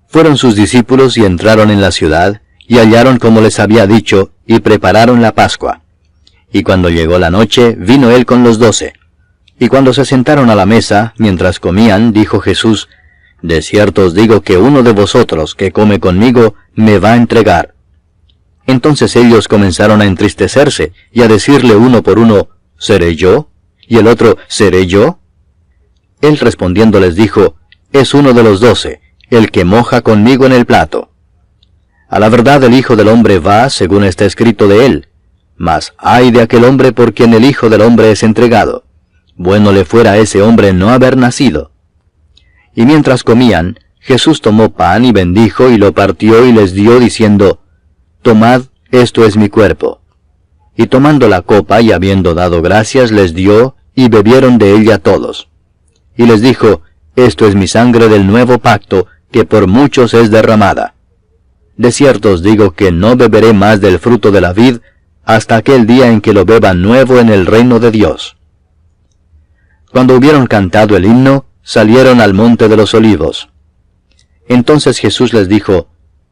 Fueron sus discípulos y entraron en la ciudad, y hallaron como les había dicho, y prepararon la Pascua. Y cuando llegó la noche, vino él con los 12. Y cuando se sentaron a la mesa, mientras comían, dijo Jesús, de cierto os digo que uno de vosotros que come conmigo, me va a entregar. Entonces ellos comenzaron a entristecerse, y a decirle uno por uno, ¿seré yo? Y el otro, ¿seré yo? Él respondiendo les dijo, es uno de los 12, el que moja conmigo en el plato. A la verdad el Hijo del Hombre va, según está escrito de él, mas ay de aquel hombre por quien el Hijo del Hombre es entregado. bueno le fuera a ese hombre no haber nacido. Y mientras comían, Jesús tomó pan y bendijo y lo partió y les dio diciendo, Tomad, esto es mi cuerpo. Y tomando la copa y habiendo dado gracias les dio, y bebieron de ella todos. Y les dijo, Esto es mi sangre del nuevo pacto, que por muchos es derramada. De cierto os digo que no beberé más del fruto de la vid, hasta aquel día en que lo beba nuevo en el reino de Dios. Cuando hubieron cantado el himno, salieron al monte de los olivos. Entonces Jesús les dijo,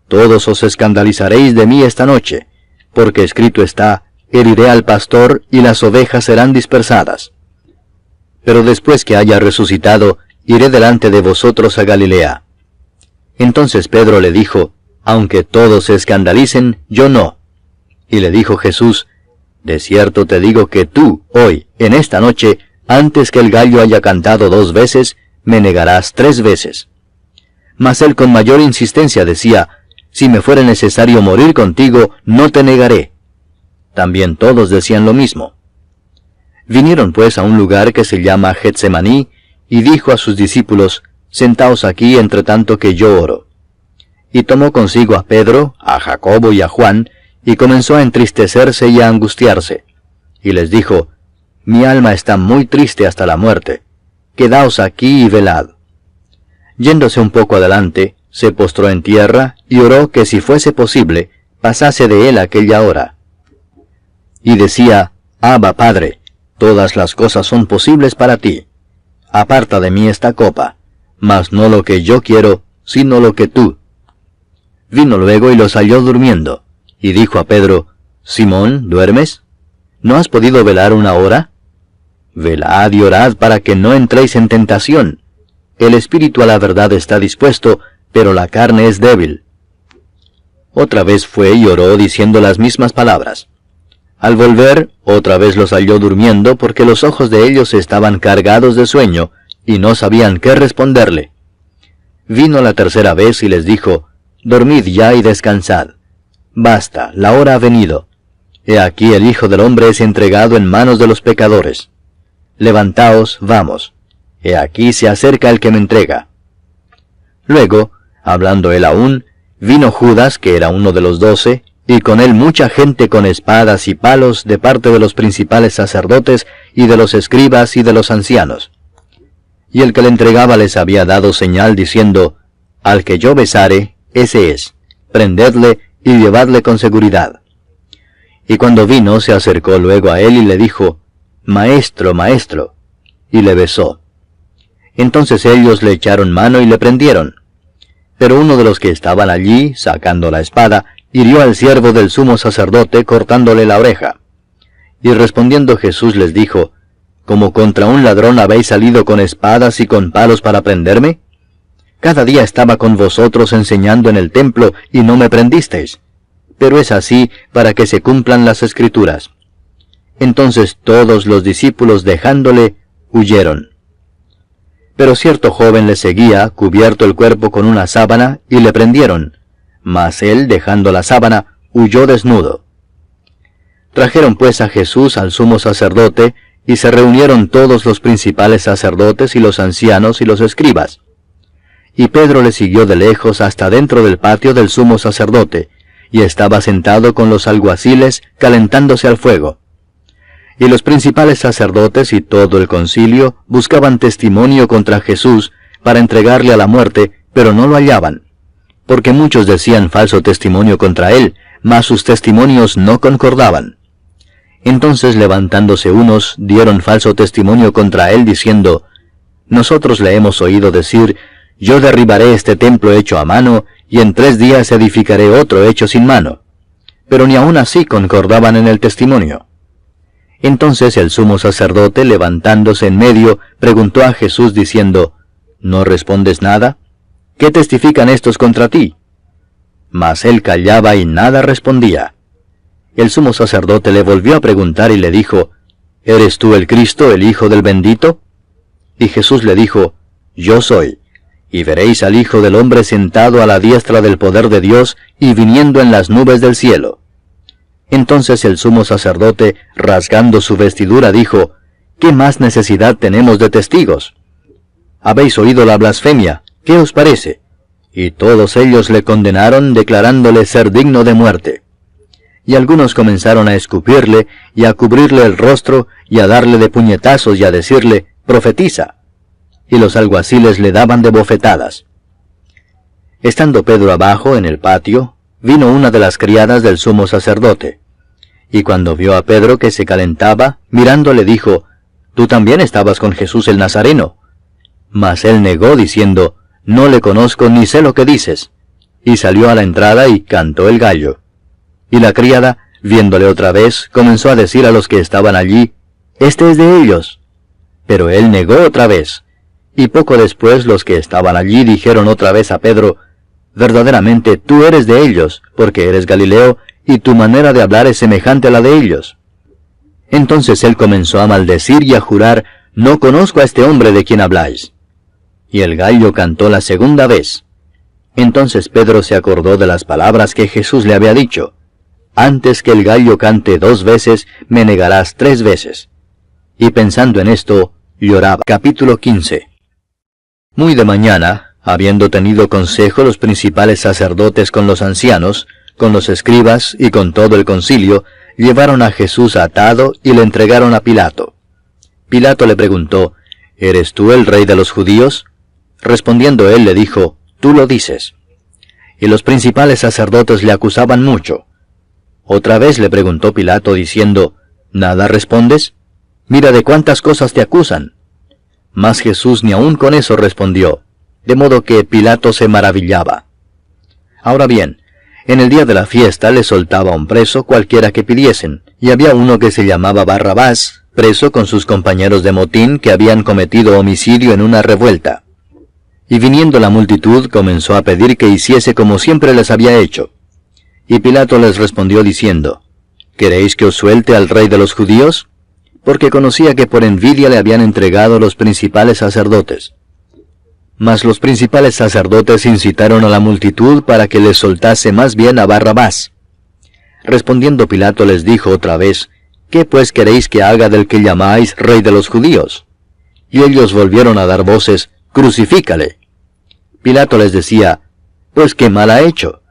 Todos os escandalizaréis de mí esta noche, porque escrito está, Heriré al pastor y las ovejas serán dispersadas. Pero después que haya resucitado, iré delante de vosotros a Galilea. Entonces Pedro le dijo, Aunque todos se escandalicen, yo no. Y le dijo Jesús, De cierto te digo que tú, hoy, en esta noche, antes que el gallo haya cantado 2 veces, me negarás 3 veces. Mas él con mayor insistencia decía, Si me fuere necesario morir contigo, no te negaré. También todos decían lo mismo. Vinieron pues a un lugar que se llama Getsemaní, y dijo a sus discípulos, Sentaos aquí entre tanto que yo oro. Y tomó consigo a Pedro, a Jacobo y a Juan, y comenzó a entristecerse y a angustiarse. Y les dijo, Mi alma está muy triste hasta la muerte. Quedaos aquí y velad. Yéndose un poco adelante, se postró en tierra, y oró que si fuese posible, pasase de él aquella hora. Y decía, Abba, Padre, todas las cosas son posibles para ti. Aparta de mí esta copa, mas no lo que yo quiero, sino lo que tú. Vino luego y los halló durmiendo, y dijo a Pedro, Simón, ¿duermes? ¿No has podido velar 1 hora? Velad y orad para que no entréis en tentación. El espíritu a la verdad está dispuesto, pero la carne es débil. Otra vez fue y oró diciendo las mismas palabras. Al volver, otra vez los halló durmiendo, porque los ojos de ellos estaban cargados de sueño, y no sabían qué responderle. Vino la tercera vez y les dijo, Dormid ya y descansad. Basta, la hora ha venido. He aquí el Hijo del Hombre es entregado en manos de los pecadores. Levantaos, vamos. He aquí se acerca el que me entrega. Luego, hablando él aún, vino Judas, que era uno de los 12, y con él mucha gente con espadas y palos de parte de los principales sacerdotes y de los escribas y de los ancianos. Y el que le entregaba les había dado señal diciendo, Al que yo besare, ese es, prendedle y llevadle con seguridad. Y cuando vino se acercó luego a él y le dijo, Maestro, Maestro, y le besó. Entonces ellos le echaron mano y le prendieron. Pero uno de los que estaban allí, sacando la espada, hirió al siervo del sumo sacerdote cortándole la oreja. Y respondiendo Jesús les dijo, ¿Como contra un ladrón habéis salido con espadas y con palos para prenderme? Cada día estaba con vosotros enseñando en el templo y no me prendisteis. Pero es así para que se cumplan las Escrituras. Entonces todos los discípulos dejándole, huyeron. Pero cierto joven le seguía, cubierto el cuerpo con una sábana, y le prendieron. Mas él, dejando la sábana, huyó desnudo. Trajeron pues a Jesús al sumo sacerdote, y se reunieron todos los principales sacerdotes y los ancianos y los escribas. Y Pedro le siguió de lejos hasta dentro del patio del sumo sacerdote, y estaba sentado con los alguaciles calentándose al fuego. Y los principales sacerdotes y todo el concilio buscaban testimonio contra Jesús para entregarle a la muerte, pero no lo hallaban. Porque muchos decían falso testimonio contra él, mas sus testimonios no concordaban. Entonces levantándose unos, dieron falso testimonio contra él, diciendo, Nosotros le hemos oído decir, Yo derribaré este templo hecho a mano, y en 3 días edificaré otro hecho sin mano. Pero ni aun así concordaban en el testimonio. Entonces el sumo sacerdote, levantándose en medio, preguntó a Jesús diciendo, ¿No respondes nada? ¿Qué testifican estos contra ti? Mas él callaba y nada respondía. El sumo sacerdote le volvió a preguntar y le dijo, ¿Eres tú el Cristo, el Hijo del bendito? Y Jesús le dijo, Yo soy, y veréis al Hijo del Hombre sentado a la diestra del poder de Dios y viniendo en las nubes del cielo. Entonces el sumo sacerdote, rasgando su vestidura, dijo, ¿qué más necesidad tenemos de testigos? Habéis oído la blasfemia, ¿qué os parece? Y todos ellos le condenaron, declarándole ser digno de muerte. Y algunos comenzaron a escupirle, y a cubrirle el rostro, y a darle de puñetazos, y a decirle, profetiza. Y los alguaciles le daban de bofetadas. Estando Pedro abajo, en el patio, vino una de las criadas del sumo sacerdote. Y cuando vio a Pedro que se calentaba, mirándole dijo, «Tú también estabas con Jesús el Nazareno». Mas él negó, diciendo, «No le conozco ni sé lo que dices». Y salió a la entrada y cantó el gallo. Y la criada, viéndole otra vez, comenzó a decir a los que estaban allí, «Este es de ellos». Pero él negó otra vez. Y poco después los que estaban allí dijeron otra vez a Pedro, «Verdaderamente tú eres de ellos, porque eres Galileo, y tu manera de hablar es semejante a la de ellos». Entonces él comenzó a maldecir y a jurar, «No conozco a este hombre de quien habláis». Y el gallo cantó la segunda vez. Entonces Pedro se acordó de las palabras que Jesús le había dicho, «Antes que el gallo cante 2 veces, me negarás 3 veces». Y pensando en esto, lloraba. Capítulo 15. Muy de mañana, habiendo tenido consejo los principales sacerdotes con los ancianos, con los escribas y con todo el concilio, llevaron a Jesús atado y le entregaron a Pilato. Pilato le preguntó, «¿Eres tú el rey de los judíos?». Respondiendo él le dijo, «Tú lo dices». Y los principales sacerdotes le acusaban mucho. Otra vez le preguntó Pilato diciendo, «¿Nada respondes? Mira de cuántas cosas te acusan». Mas Jesús ni aun con eso respondió, de modo que Pilato se maravillaba. Ahora bien, en el día de la fiesta le soltaba un preso cualquiera que pidiesen, y había uno que se llamaba Barrabás, preso con sus compañeros de motín que habían cometido homicidio en una revuelta. Y viniendo la multitud comenzó a pedir que hiciese como siempre les había hecho. Y Pilato les respondió diciendo, «¿Queréis que os suelte al rey de los judíos?», porque conocía que por envidia le habían entregado los principales sacerdotes. Mas los principales sacerdotes incitaron a la multitud para que les soltase más bien a Barrabás. Respondiendo Pilato les dijo otra vez, «¿Qué pues queréis que haga del que llamáis rey de los judíos?». Y ellos volvieron a dar voces, «Crucifícale». Pilato les decía, «Pues qué mal ha hecho».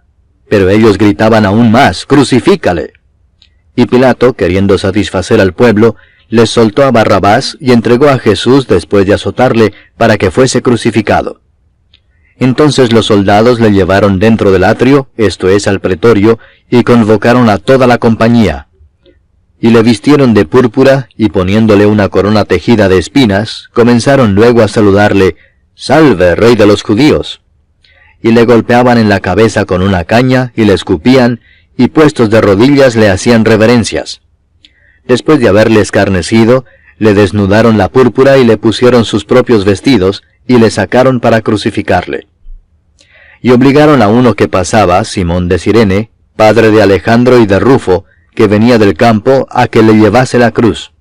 Pero ellos gritaban aún más, «Crucifícale». Y Pilato, queriendo satisfacer al pueblo, les soltó a Barrabás y entregó a Jesús después de azotarle para que fuese crucificado. Entonces los soldados le llevaron dentro del atrio, esto es al pretorio, y convocaron a toda la compañía. Y le vistieron de púrpura, y poniéndole una corona tejida de espinas, comenzaron luego a saludarle, «Salve, rey de los judíos». Y le golpeaban en la cabeza con una caña, y le escupían, y puestos de rodillas le hacían reverencias. Después de haberle escarnecido, le desnudaron la púrpura y le pusieron sus propios vestidos, y le sacaron para crucificarle. Y obligaron a uno que pasaba, Simón de Cirene, padre de Alejandro y de Rufo, que venía del campo, a que le llevase la cruz.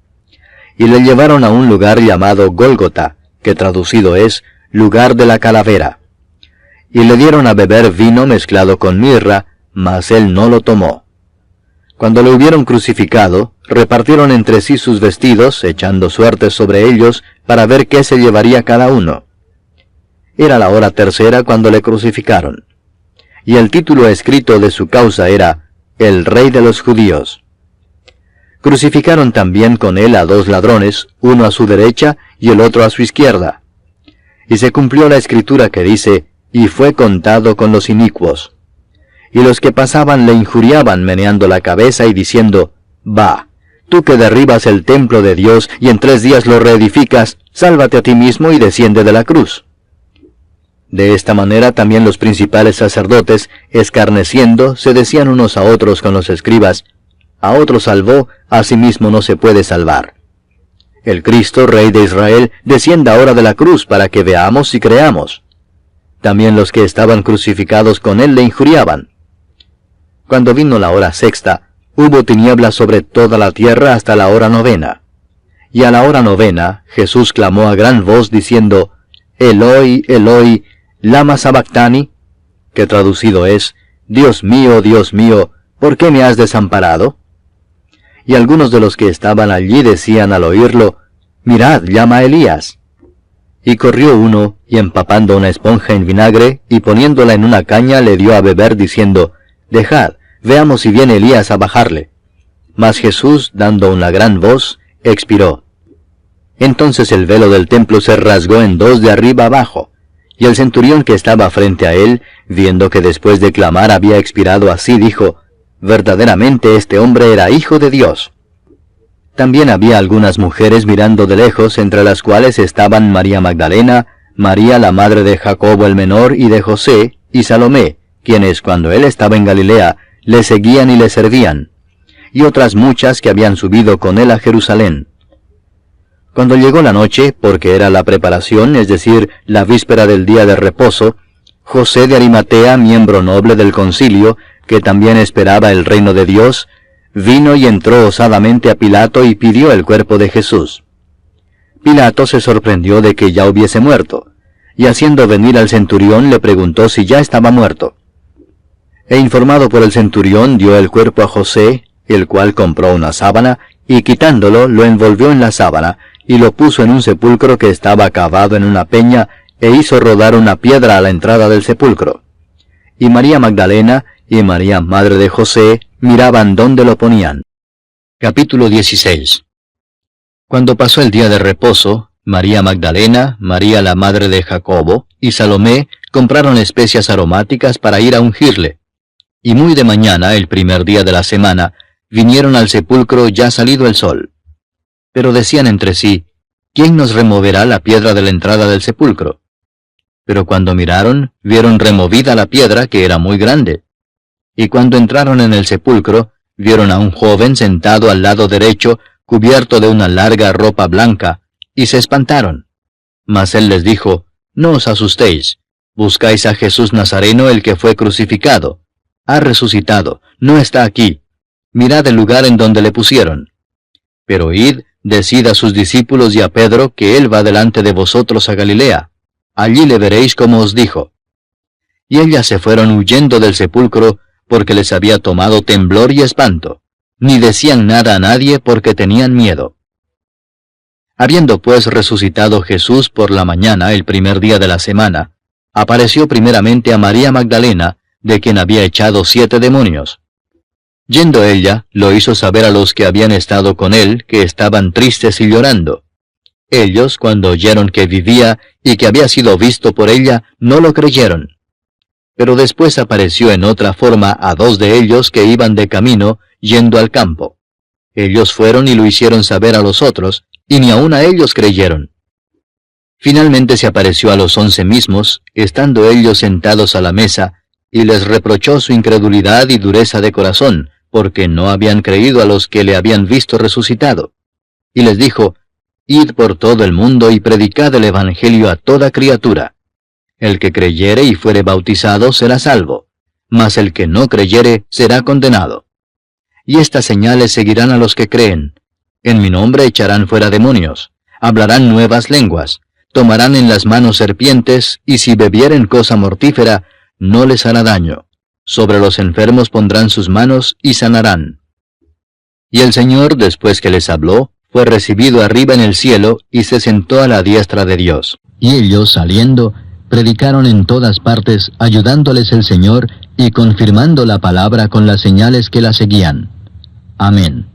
Y le llevaron a un lugar llamado Gólgota, que traducido es, lugar de la calavera. Y le dieron a beber vino mezclado con mirra, mas él no lo tomó. Cuando le hubieron crucificado, repartieron entre sí sus vestidos, echando suertes sobre ellos, para ver qué se llevaría cada uno. Era la hora tercera cuando le crucificaron. Y el título escrito de su causa era, «El Rey de los Judíos». Crucificaron también con él a 2 ladrones, uno a su derecha y el otro a su izquierda. Y se cumplió la escritura que dice, «Y fue contado con los inicuos». Y los que pasaban le injuriaban meneando la cabeza y diciendo, «Va, tú que derribas el templo de Dios y en 3 días lo reedificas, sálvate a ti mismo y desciende de la cruz». De esta manera también los principales sacerdotes, escarneciendo, se decían unos a otros con los escribas, «A otro salvó, a sí mismo no se puede salvar. El Cristo, Rey de Israel, descienda ahora de la cruz para que veamos y creamos». También los que estaban crucificados con él le injuriaban. Cuando vino la hora sexta, hubo tinieblas sobre toda la tierra hasta la hora 9. Y a la hora 9, Jesús clamó a gran voz diciendo, «Eloi, Eloi, lama sabactani», que traducido es, Dios mío, ¿por qué me has desamparado?» Y algunos de los que estaban allí decían al oírlo, mirad, llama a Elías. Y corrió uno, y empapando una esponja en vinagre, y poniéndola en una caña, le dio a beber, diciendo, Dejad, veamos si viene Elías a bajarle. Mas Jesús, dando una gran voz, expiró. Entonces el velo del templo se rasgó en dos de arriba abajo, y el centurión que estaba frente a él, viendo que después de clamar había expirado así, dijo, Verdaderamente este hombre era hijo de Dios. También había algunas mujeres mirando de lejos, entre las cuales estaban María Magdalena, María la madre de Jacobo el menor y de José, y Salomé, quienes cuando él estaba en Galilea, le seguían y le servían, y otras muchas que habían subido con él a Jerusalén. Cuando llegó la noche, porque era la preparación, es decir, la víspera del día de reposo, José de Arimatea, miembro noble del concilio, que también esperaba el reino de Dios, vino y entró osadamente a Pilato y pidió el cuerpo de Jesús. Pilato se sorprendió de que ya hubiese muerto, y haciendo venir al centurión le preguntó si ya estaba muerto. E informado por el centurión dio el cuerpo a José, el cual compró una sábana, y quitándolo lo envolvió en la sábana, y lo puso en un sepulcro que estaba cavado en una peña, e hizo rodar una piedra a la entrada del sepulcro. Y María Magdalena y María madre de José miraban dónde lo ponían. Capítulo 16. Cuando pasó el día de reposo, María Magdalena, María la madre de Jacobo y Salomé compraron especias aromáticas para ir a ungirle. Y muy de mañana, el primer día de la semana, vinieron al sepulcro ya salido el sol. Pero decían entre sí, ¿quién nos removerá la piedra de la entrada del sepulcro? Pero cuando miraron, vieron removida la piedra, que era muy grande. Y cuando entraron en el sepulcro, vieron a un joven sentado al lado derecho, cubierto de una larga ropa blanca, y se espantaron. Mas él les dijo, No os asustéis, buscáis a Jesús Nazareno, el que fue crucificado. Ha resucitado, no está aquí. Mirad el lugar en donde le pusieron. Pero id, decid a sus discípulos y a Pedro que él va delante de vosotros a Galilea. Allí le veréis como os dijo. Y ellas se fueron huyendo del sepulcro, porque les había tomado temblor y espanto, ni decían nada a nadie porque tenían miedo. Habiendo pues resucitado Jesús por la mañana el primer día de la semana, apareció primeramente a María Magdalena, de quien había echado 7 demonios. Yendo ella, lo hizo saber a los que habían estado con él, que estaban tristes y llorando. Ellos, cuando oyeron que vivía y que había sido visto por ella, no lo creyeron. Pero después apareció en otra forma a 2 de ellos que iban de camino, yendo al campo. Ellos fueron y lo hicieron saber a los otros, y ni aun a ellos creyeron. Finalmente se apareció a los 11 mismos, estando ellos sentados a la mesa, y les reprochó su incredulidad y dureza de corazón, porque no habían creído a los que le habían visto resucitado. Y les dijo, Id por todo el mundo y predicad el Evangelio a toda criatura. El que creyere y fuere bautizado será salvo, mas el que no creyere será condenado. Y estas señales seguirán a los que creen. En mi nombre echarán fuera demonios, hablarán nuevas lenguas, tomarán en las manos serpientes, y si bebieren cosa mortífera, no les hará daño. Sobre los enfermos pondrán sus manos y sanarán. Y el Señor, después que les habló, fue recibido arriba en el cielo, y se sentó a la diestra de Dios. Y ellos, saliendo, predicaron en todas partes, ayudándoles el Señor, y confirmando la palabra con las señales que la seguían. Amén.